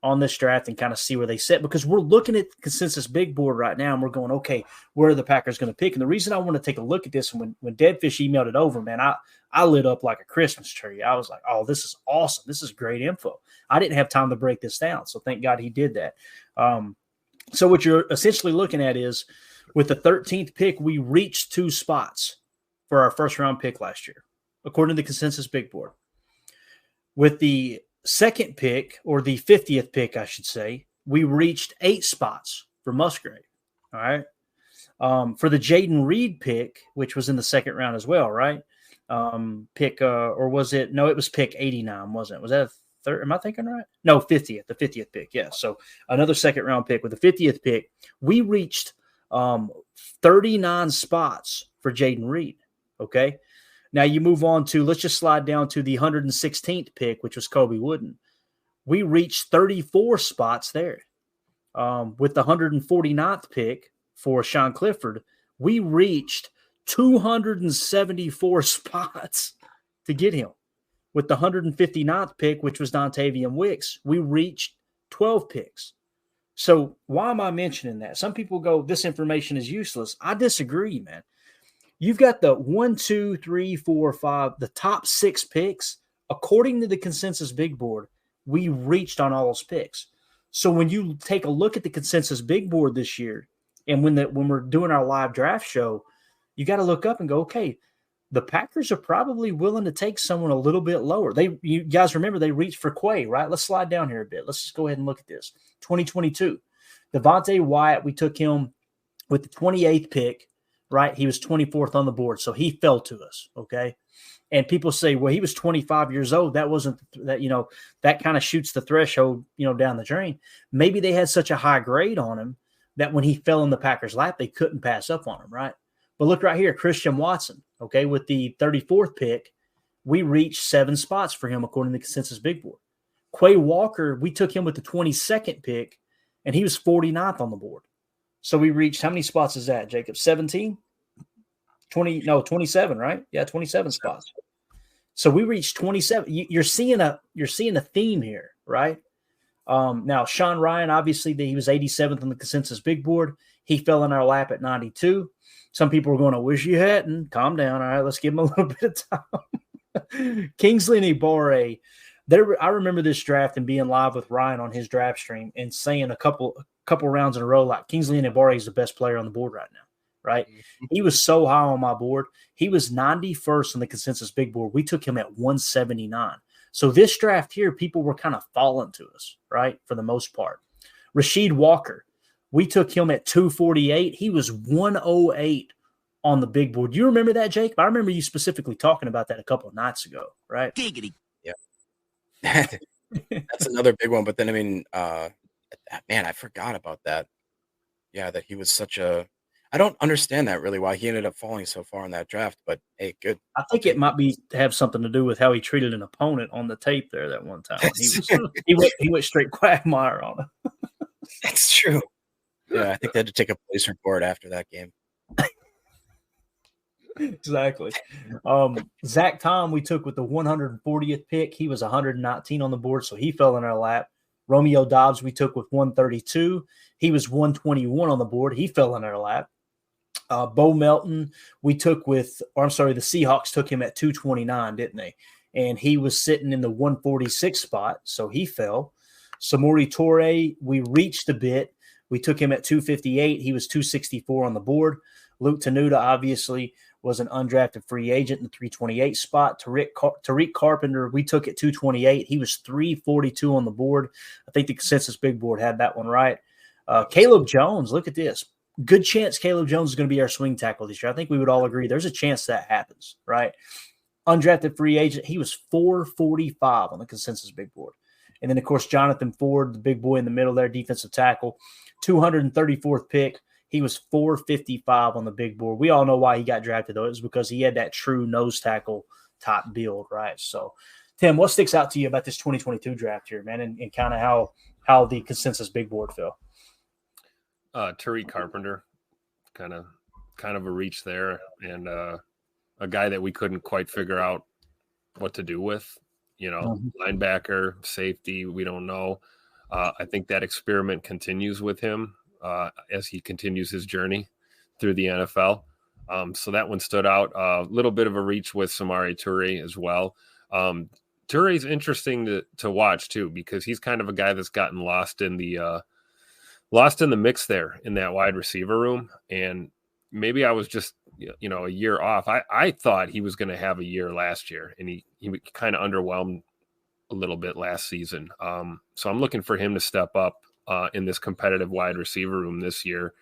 on this draft and kind of see where they sit because we're looking at the consensus big board right now and we're going, okay, where are the Packers going to pick? And the reason I want to take a look at this, when Deadfish emailed it over, man, I lit up like a Christmas tree. I was like, oh, this is awesome. This is great info. I didn't have time to break this down, so thank God he did that. So what you're essentially looking at is with the 13th pick, we reached 2 spots for our first-round pick last year, according to the consensus big board. With the second pick, or the 50th pick, I should say, we reached 8 spots for Musgrave. All right. For the Jaden Reed pick, which was in the second round as well, right? Or was it? No, it was pick 89, wasn't it? Was that a third? Am I thinking right? No, 50th, the 50th pick. Yeah. So another second round pick. With the 50th pick, we reached 39 spots for Jaden Reed. Okay. Now you move on to, let's just slide down to the 116th pick, which was Kobe Wooden. We reached 34 spots there. With the 149th pick for Sean Clifford, we reached 274 spots to get him. With the 159th pick, which was Dontavian Wicks, we reached 12 picks. So why am I mentioning that? Some people go, this information is useless. I disagree, man. You've got the 1, 2, 3, 4, 5, the top 6 picks. According to the consensus big board, we reached on all those picks. So when you take a look at the consensus big board this year, and when we're doing our live draft show, you got to look up and go, okay, the Packers are probably willing to take someone a little bit lower. You guys remember they reached for Quay, right? Let's slide down here a bit. Let's just go ahead and look at this. 2022, Devontae Wyatt, we took him with the 28th pick. Right, he was 24th on the board, so he fell to us. Okay, and people say, well, he was 25 years old. That wasn't that. That kind of shoots the threshold, down the drain. Maybe they had such a high grade on him that when he fell in the Packers' lap, they couldn't pass up on him. Right, but look right here, Christian Watson. Okay, with the 34th pick, we reached 7 spots for him according to the consensus big board. Quay Walker, we took him with the 22nd pick, and he was 49th on the board. So we reached, how many spots is that, Jacob? 17? 27, right? Yeah, 27 spots. So we reached 27. You're seeing a theme here, right? Now, Sean Ryan, obviously, he was 87th on the consensus big board. He fell in our lap at 92. Some people were going, I wish you hadn't. Calm down. All right, let's give him a little bit of time. Kingsley Nibare. I remember this draft and being live with Ryan on his draft stream and saying a couple rounds in a row, like Kingsley Nibare is the best player on the board right now, right? Mm-hmm. He was so high on my board. He was 91st on the consensus big board. We took him at 179. So this draft here, people were kind of falling to us, right, for the most part. Rasheed Walker, we took him at 248. He was 108 on the big board. Do you remember that, Jake? I remember you specifically talking about that a couple of nights ago, right? Giggity. Yeah. That's another big one. But then, man, I forgot about that. Yeah, that he was such a – I don't understand that really, why he ended up falling so far in that draft. But, hey, good. I think it might have something to do with how he treated an opponent on the tape there that one time. He went straight Quagmire on him. That's true. Yeah, I think they had to take a police report after that game. Exactly. Zach Tom, we took with the 140th pick. He was 119 on the board, so he fell in our lap. Romeo Dobbs, we took with 132. He was 121 on the board. He fell in our lap. Bo Melton, the Seahawks took him at 229, didn't they? And he was sitting in the 146 spot, so he fell. Samori Toure, we reached a bit. We took him at 258. He was 264 on the board. Luke Tenuta, obviously, was an undrafted free agent in the 328 spot. Tariq Carpenter, we took at 228. He was 342 on the board. I think the consensus big board had that one right. Caleb Jones, look at this. Good chance Caleb Jones is going to be our swing tackle this year. I think we would all agree there's a chance that happens, right? Undrafted free agent, he was 445 on the consensus big board. And then, of course, Jonathan Ford, the big boy in the middle there, defensive tackle, 234th pick. He was 455 on the big board. We all know why he got drafted, though. It was because he had that true nose tackle top build, right? So, Tim, what sticks out to you about this 2022 draft here, man, and kind of how the consensus big board fell? Tariq Carpenter, kind of a reach there, and a guy that we couldn't quite figure out what to do with. Linebacker, safety, we don't know. I think that experiment continues with him as he continues his journey through the NFL. So that one stood out. A little bit of a reach with Samori Toure as well. Toure is interesting to watch too, because he's kind of a guy that's gotten lost in the mix there in that wide receiver room. And maybe I was just, a year off. I thought he was going to have a year last year, and he kind of underwhelmed a little bit last season. So I'm looking for him to step up in this competitive wide receiver room this year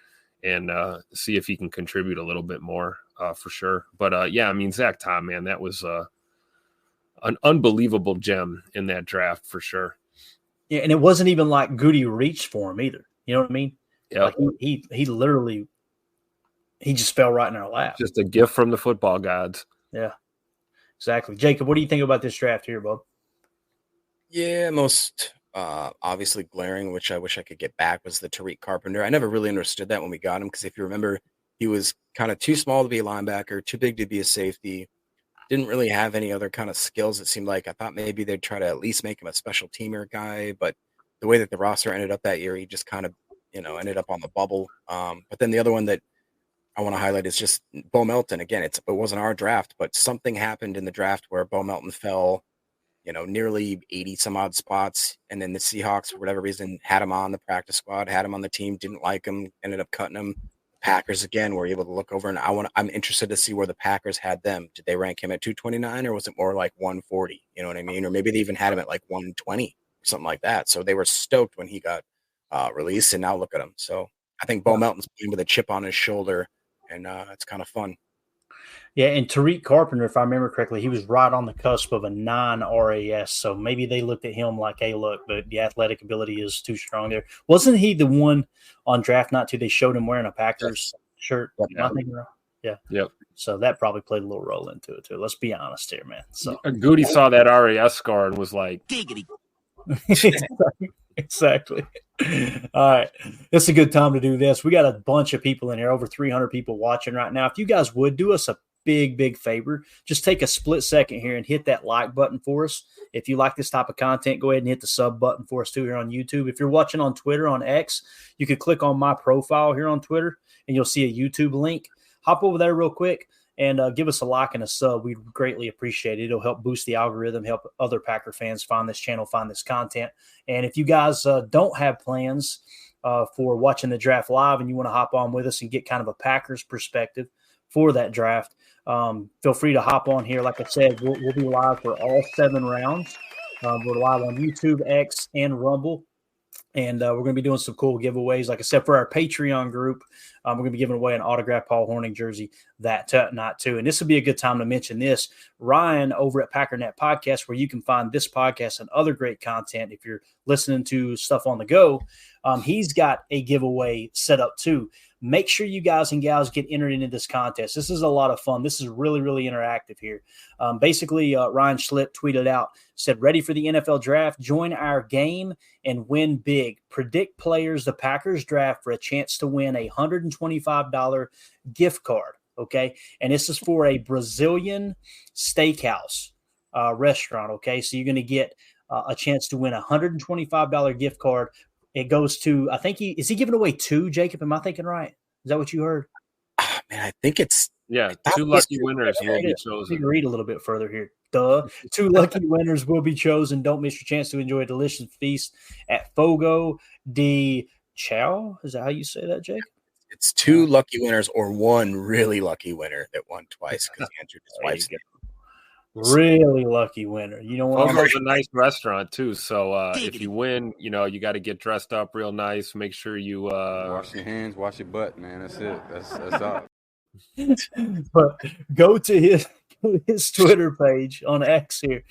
and see if he can contribute a little bit more for sure. But Zach Tom, man, that was an unbelievable gem in that draft for sure. Yeah, and it wasn't even like Goody reached for him either. You know what I mean? Yeah. Like he literally he just fell right in our lap. Just a gift from the football gods. Yeah, exactly. Jacob, what do you think about this draft here, bub? Yeah, most obviously glaring, which I wish I could get back, was the Tariq Carpenter. I never really understood that when we got him, because if you remember, he was kind of too small to be a linebacker, too big to be a safety. Didn't really have any other kind of skills, it seemed like. I thought maybe they'd try to at least make him a special teamer guy, but the way that the roster ended up that year, he just kind of, ended up on the bubble. But then the other one that I want to highlight is just Bo Melton. Again, it wasn't our draft, but something happened in the draft where Bo Melton fell, nearly 80 some odd spots. And then the Seahawks, for whatever reason, had him on the practice squad, had him on the team, didn't like him, ended up cutting him. Packers, again, were able to look over, and I'm interested to see where the Packers had them. Did they rank him at 229, or was it more like 140? You know what I mean? Or maybe they even had him at like 120 or something like that. So they were stoked when he got released, and now look at him. So I think Bo Melton's playing with a chip on his shoulder, and it's kind of fun. Yeah, and Tariq Carpenter, if I remember correctly, he was right on the cusp of a 9 RAS. So maybe they looked at him like, hey, look, the athletic ability is too strong there. Wasn't he the one on draft night too? They showed him wearing a Packers shirt. Yep. Am I thinking wrong? Yeah. Yep. So that probably played a little role into it too. Let's be honest here, man. So Goody saw that RAS scar and was like, giggity. Exactly. All right. It's a good time to do this. We got a bunch of people in here, over 300 people watching right now. If you guys would do us a big favor, just take a split second here and hit that like button for us. If you like this type of content, go ahead and hit the sub button for us too here on YouTube. If you're watching on Twitter, on X, you could click on my profile here on Twitter and you'll see a YouTube link. Hop over there real quick and give us a like and a sub. We'd greatly appreciate it. It'll help boost the algorithm, help other Packer fans find this channel, find this content. And if you guys don't have plans for watching the draft live and you want to hop on with us and get kind of a Packers perspective for that draft, feel free to hop on here. Like I said, we'll be live for all 7 rounds. We're live on YouTube, X, and Rumble. And we're going to be doing some cool giveaways. Like I said, for our Patreon group, we're going to be giving away an autographed Paul Hornung jersey that night too. And this would be a good time to mention this. Ryan over at Packernet Podcast, where you can find this podcast and other great content if you're listening to stuff on the go, he's got a giveaway set up too. Make sure you guys and gals get entered into this contest. This is a lot of fun. This is really, really interactive here. Basically, Ryan Schlipp tweeted out, said, ready for the NFL draft? Join our game and win big. Predict players the Packers draft for a chance to win a $125 gift card, okay? And this is for a Brazilian steakhouse restaurant, okay? So you're going to get a chance to win a $125 gift card. It goes to, I think is he giving away 2, Jacob? Am I thinking right? Is that what you heard? Man, I think it's 2 lucky winners will be chosen. You can read a little bit further here. 2 lucky winners will be chosen. Don't miss your chance to enjoy a delicious feast at Fogo de Chao. Is that how you say that, Jake? It's 2 lucky winners or 1 really lucky winner that won twice because he entered his wife's name. Really lucky winner. You know what? Fogo's a nice restaurant too. So if you win, you got to get dressed up real nice. Make sure you wash your hands, wash your butt, man. That's it. That's all. But go to his Twitter page on X here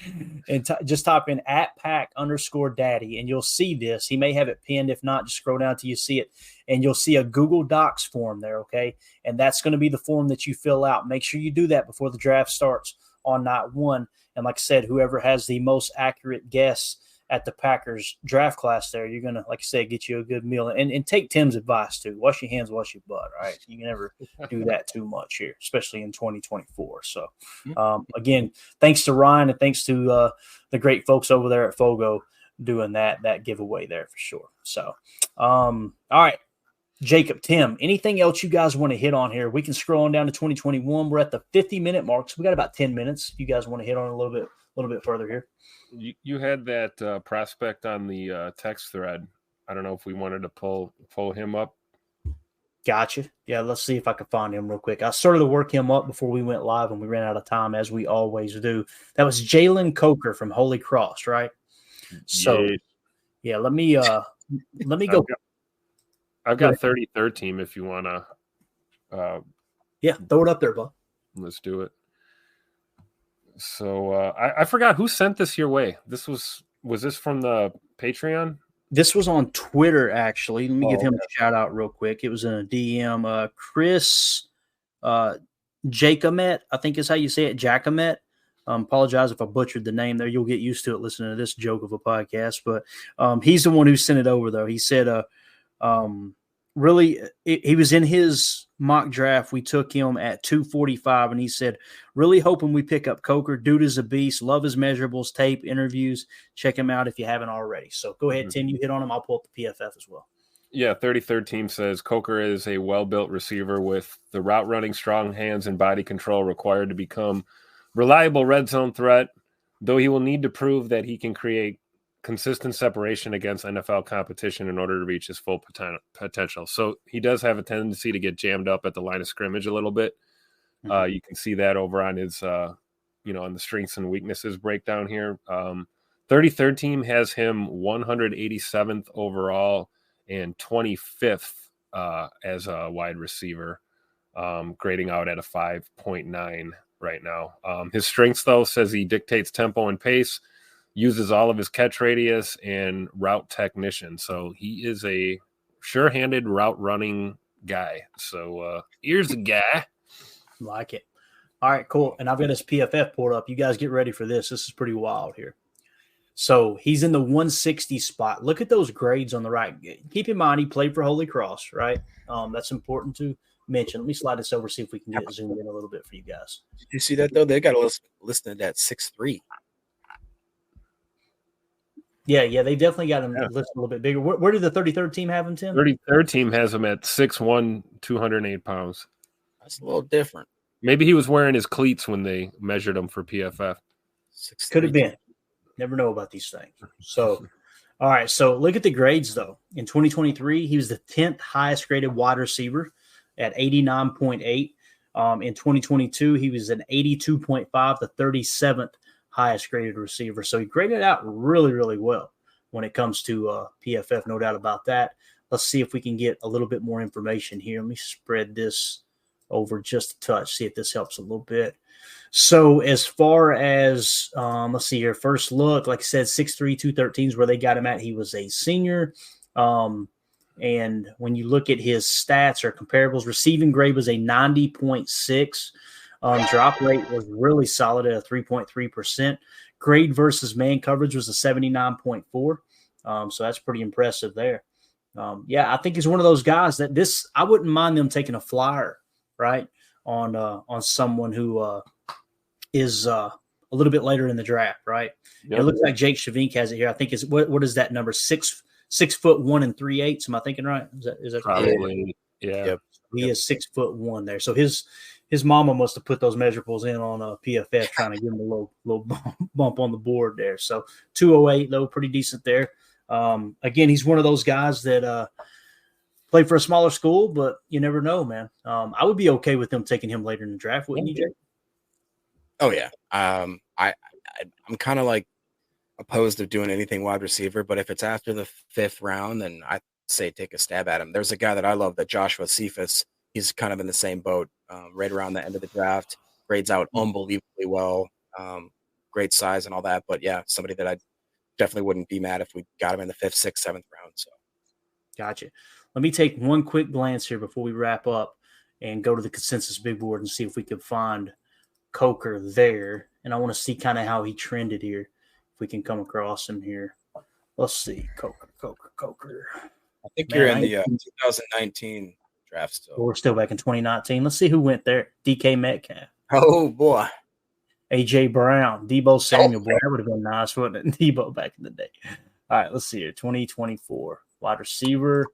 and just type in @pack_daddy and you'll see this. He may have it pinned. If not, just scroll down till you see it and you'll see a Google Docs form there. Okay. And that's going to be the form that you fill out. Make sure you do that before the draft starts on night 1. And like I said, whoever has the most accurate guess at the Packers draft class there, you're going to, like I said, get you a good meal. And take Tim's advice too. Wash your hands, wash your butt, right? You can never do that too much here, especially in 2024. So, again, thanks to Ryan and thanks to the great folks over there at Fogo doing that giveaway there for sure. So, all right. Jacob, Tim, anything else you guys want to hit on here? We can scroll on down to 2021. We're at the 50-minute mark, so we got about 10 minutes. If you guys want to hit on a little bit further here. You had that prospect on the text thread. I don't know if we wanted to pull him up. Gotcha. Yeah, let's see if I can find him real quick. I started to work him up before we went live and we ran out of time, as we always do. That was Jalen Coker from Holy Cross, right? So, yeah, let me go. I've got 33rd team if you want to. Yeah, throw it up there, bud. Let's do it. So I forgot who sent this your way. This was this from the Patreon? This was on Twitter, actually. Let me give him a shout out real quick. It was in a DM. Chris Jacomet, I think is how you say it, Jacomet. Apologize if I butchered the name there. You'll get used to it listening to this joke of a podcast. But he's the one who sent it over, though. He said, really, he was in his mock draft. We took him at 245, and he said, really hoping we pick up Coker. Dude is a beast. Love his measurables, tape, interviews. Check him out if you haven't already. So go ahead, Tim. You hit on him. I'll pull up the PFF as well. Yeah, 33rd team says Coker is a well-built receiver with the route running, strong hands, and body control required to become reliable red zone threat, though he will need to prove that he can create consistent separation against NFL competition in order to reach his full potential. So he does have a tendency to get jammed up at the line of scrimmage a little bit. You can see that over on his, on the strengths and weaknesses breakdown here. 33rd team has him 187th overall and 25th as a wide receiver, grading out at a 5.9 right now. His strengths, though, says he dictates tempo and pace, uses all of his catch radius and route technician. So he is a sure-handed route running guy. So here's a guy. Like it. All right, cool. And I've got his PFF pulled up. You guys get ready for this. This is pretty wild here. So he's in the 160 spot. Look at those grades on the right. Keep in mind he played for Holy Cross, right? That's important to mention. Let me slide this over, see if we can get it zoomed in a little bit for you guys. Did you see that, though? They got a listed at 6'3". Yeah, they definitely got him listed a little bit bigger. Where did the 33rd team have him, Tim? 33rd team has him at 6'1", 208 pounds. That's a little different. Maybe he was wearing his cleats when they measured him for PFF. Could have been. Never know about these things. So, all right. So look at the grades, though. In 2023, he was the 10th highest graded wide receiver at 89.8. In 2022, he was an 82.5, the 37th highest graded receiver. So he graded out really, really well when it comes to PFF, no doubt about that. Let's see if we can get a little bit more information here. Let me spread this over just a touch, see if this helps a little bit. So as far as, let's see here, first look, like I said, 6'3", 213 is where they got him at. He was a senior. And when you look at his stats or comparables, receiving grade was a 90.6. Drop rate was really solid at a 3.3%. Grade versus man coverage was a 79.4. So that's pretty impressive there. Yeah, I think he's one of those guys that I wouldn't mind them taking a flyer, right, on someone who is a little bit later in the draft, right? Yep. It looks like Jake Shavink has it here. I think is what is that number? 6'1" and 3/8. Am I thinking right? Is that probably? Yeah. Yep. He is 6'1" there. So his mama must have put those measurables in on PFF, trying to give him a little bump on the board there. So 208 though, pretty decent there. Again, he's one of those guys that play for a smaller school, but you never know, man. I would be okay with them taking him later in the draft, wouldn't you, Jake? Oh yeah. I'm kind of like opposed to doing anything wide receiver, but if it's after the 5th round, then I say take a stab at him. There's a guy that I love, that Joshua Cephas. He's kind of in the same boat, right around the end of the draft. Grades out unbelievably well, great size and all that. But yeah, somebody that I definitely wouldn't be mad if we got him in the 5th, 6th, 7th round. So, gotcha. Let me take one quick glance here before we wrap up and go to the consensus big board and see if we can find Coker there. And I want to see kind of how he trended here, if we can come across him here. Let's see, Coker. I think you're in the 2019 draft still. We're still back in 2019. Let's see who went there. DK Metcalf. Oh, boy. A.J. Brown. Debo Samuel. Boy, that would have been nice, wouldn't it? Debo back in the day. All right, let's see here. 2024. Wide receiver.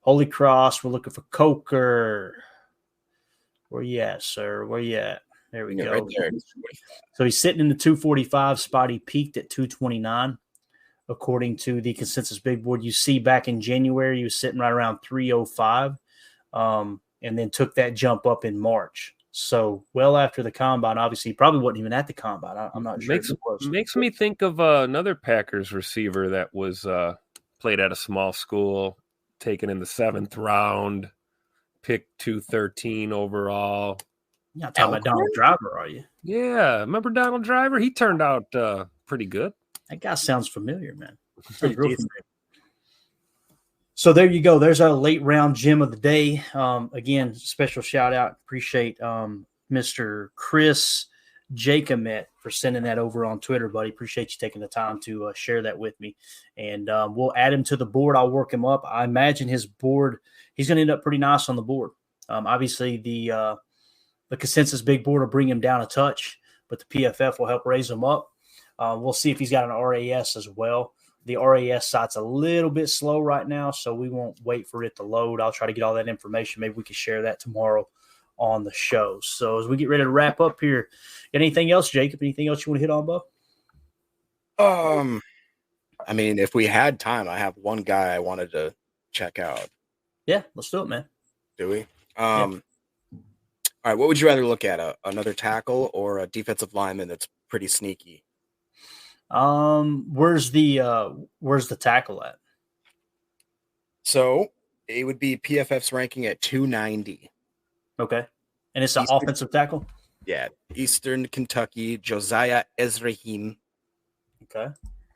Holy Cross. We're looking for Coker. Where you at, sir? Where you at? There we go. Right there. So he's sitting in the 245 spot. He peaked at 229. According to the consensus big board, you see back in January, he was sitting right around 305, and then took that jump up in March. So well after the combine, obviously, he probably wasn't even at the combine. I'm not sure. Makes me think of another Packers receiver that was played at a small school, taken in the 7th round, picked 213 overall. You're not talking about Donald Driver, are you? Yeah, remember Donald Driver? He turned out pretty good. That guy sounds familiar, man. Real familiar. So there you go. There's our late round gem of the day. Again, special shout out. Appreciate Mr. Chris Jacomet for sending that over on Twitter, buddy. Appreciate you taking the time to share that with me. And we'll add him to the board. I'll work him up. I imagine his board, he's going to end up pretty nice on the board. Obviously, the consensus big board will bring him down a touch, but the PFF will help raise him up. We'll see if he's got an RAS as well. The RAS site's a little bit slow right now, so we won't wait for it to load. I'll try to get all that information. Maybe we can share that tomorrow on the show. So as we get ready to wrap up here, anything else, Jacob? Anything else you want to hit on, Bo? I mean, if we had time, I have one guy I wanted to check out. Yeah, let's do it, man. Do we? All right, what would you rather look at? Another tackle or a defensive lineman that's pretty sneaky? Where's the tackle at? So it would be PFF's ranking at 290. Okay. And it's an offensive tackle? Yeah. Eastern Kentucky, Josiah Ezrahim. Okay.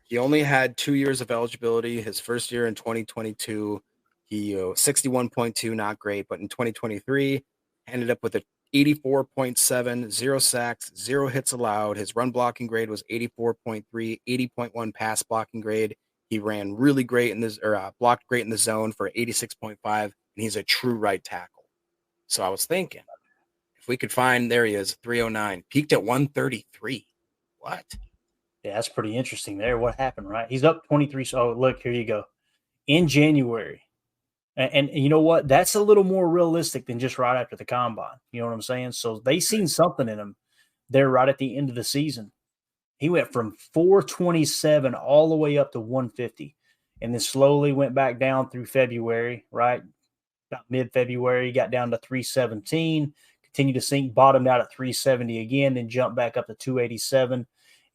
He only had 2 years of eligibility. His first year in 2022, he 61.2, not great, but in 2023, ended up with a 84.7, 0 sacks, 0 hits allowed. His run blocking grade was 84.3, 80.1 pass blocking grade. He ran really great in this, or blocked great in the zone for 86.5, and he's a true right tackle. So I was thinking, if we could find, there he is, 309, peaked at 133. What? Yeah, that's pretty interesting there. What happened, right? He's up 23. So look, here you go. In January. And you know what? That's a little more realistic than just right after the combine. You know what I'm saying? So they seen something in him there right at the end of the season. He went from 427 all the way up to 150, and then slowly went back down through February, right? About mid-February, he got down to 317, continued to sink, bottomed out at 370 again, then jumped back up to 287.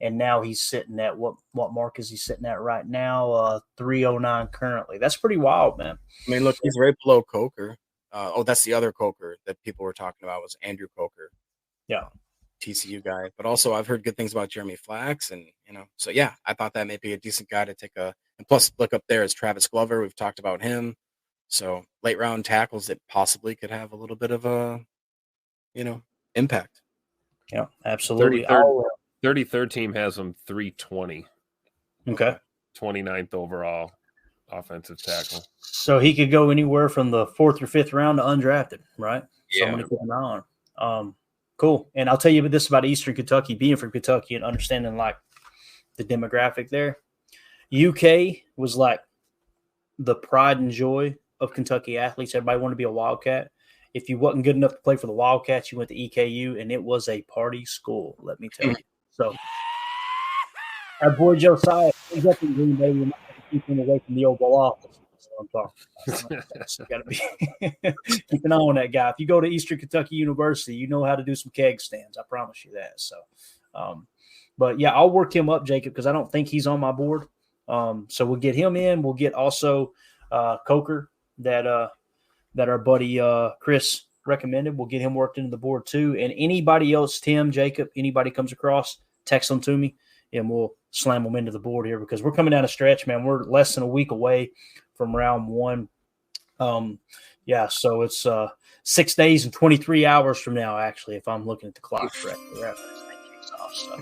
And now he's sitting at what mark is he sitting at right now? 309 currently. That's pretty wild, man. I mean, look, he's right below Coker. That's the other Coker that people were talking about was Andrew Coker. Yeah. TCU guy. But also I've heard good things about Jeremy Flax. And, so yeah, I thought that may be a decent guy to take and plus look up there is Travis Glover. We've talked about him. So late round tackles that possibly could have a little bit of a, impact. Yeah, absolutely. 33rd team has him 320. Okay. 29th overall offensive tackle. So he could go anywhere from the 4th or 5th round to undrafted, right? Yeah. Somebody keep an eye on. Cool. And I'll tell you this about Eastern Kentucky, being from Kentucky and understanding like the demographic there. UK was like the pride and joy of Kentucky athletes. Everybody wanted to be a Wildcat. If you wasn't good enough to play for the Wildcats, you went to EKU, and it was a party school, let me tell you. So, our boy Josiah, he's up in Green Bay. We're not going to keep him away from the Oval Office. That's what I'm talking about. So got to be keep an eye on that guy. If you go to Eastern Kentucky University, you know how to do some keg stands. I promise you that. So, but yeah, I'll work him up, Jacob, because I don't think he's on my board. So we'll get him in. We'll get also Coker that our buddy Chris recommended. We'll get him worked into the board too. And anybody else, Tim, Jacob, anybody comes across, text them to me, and we'll slam them into the board here because we're coming down a stretch, man. We're less than a week away from round one. So it's 6 days and 23 hours from now, actually, if I'm looking at the clock correctly. So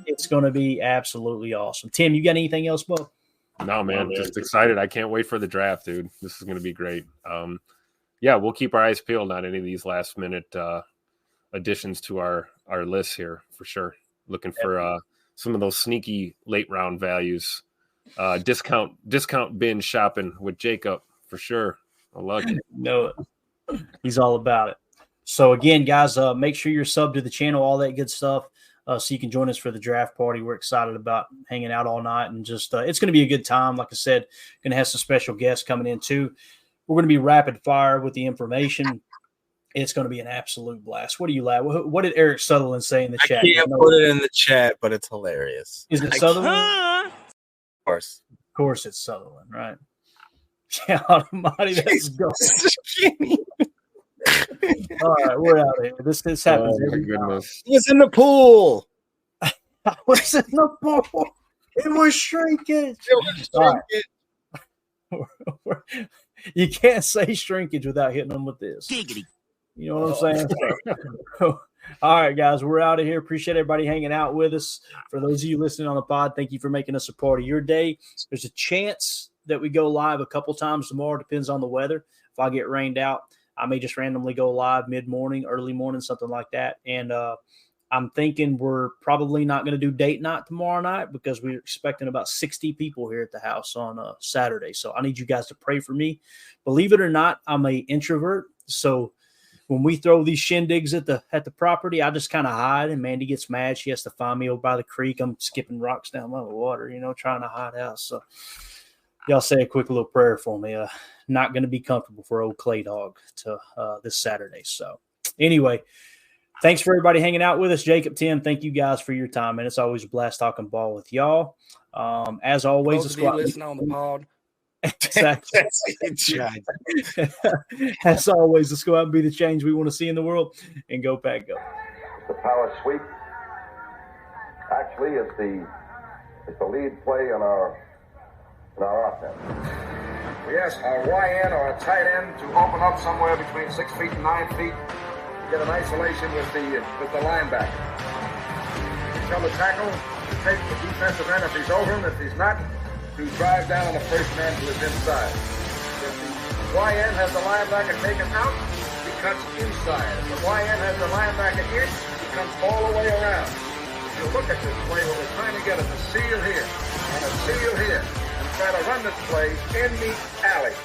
it's going to be absolutely awesome. Tim, you got anything else, Bo? No, man, just excited. I can't wait for the draft, dude. This is going to be great. We'll keep our eyes peeled on any of these last-minute additions to our list here for sure. Looking for some of those sneaky late-round values. Discount bin shopping with Jacob for sure. I love it. No, he's all about it. So, again, guys, make sure you're subbed to the channel, all that good stuff. So you can join us for the draft party. We're excited about hanging out all night and just it's going to be a good time. Like I said, going to have some special guests coming in too. We're going to be rapid fire with the information. It's going to be an absolute blast. What do you laugh? What did Eric Sutherland say in the chat? I can't put it in the chat, but it's hilarious. Is it Sutherland? Of course. Of course it's Sutherland, right? Yeah, Almighty, that's going. All right, we're out of here. This happens every time. He was in the pool. I was in the pool. It was shrinkage. Right. You can't say shrinkage without hitting them with this. Giggity. You know what I'm saying? All right, guys, we're out of here. Appreciate everybody hanging out with us. For those of you listening on the pod, thank you for making us a part of your day. There's a chance that we go live a couple times tomorrow. Depends on the weather. If I get rained out, I may just randomly go live mid-morning, early morning, something like that. And I'm thinking we're probably not going to do date night tomorrow night because we're expecting about 60 people here at the house on Saturday. So I need you guys to pray for me. Believe it or not, I'm an introvert. So when we throw these shindigs at the property, I just kind of hide. And Mandy gets mad. She has to find me over by the creek. I'm skipping rocks down by the water, trying to hide out. So y'all say a quick little prayer for me. Not going to be comfortable for old Clay Dog to this Saturday. So anyway, thanks for everybody hanging out with us. Jacob, Tim, thank you guys for your time, and it's always a blast talking ball with y'all. As always, the squad listen on the pod. Exactly. As always, let's go out and be the change we want to see in the world, and go Pack Go. The power sweep actually is the lead play in our offense. We ask our YN or a tight end to open up somewhere between 6 feet and 9 feet. Get an isolation with the linebacker. Tell the tackle to take the defensive end if he's over him. If he's not, to drive down on the first man to his inside. If the YN has the linebacker taken out, he cuts inside. If the YN has the linebacker in, he comes all the way around. If you look at this play, what we're trying to get is a seal here and a seal here. Try to run this play in the alley.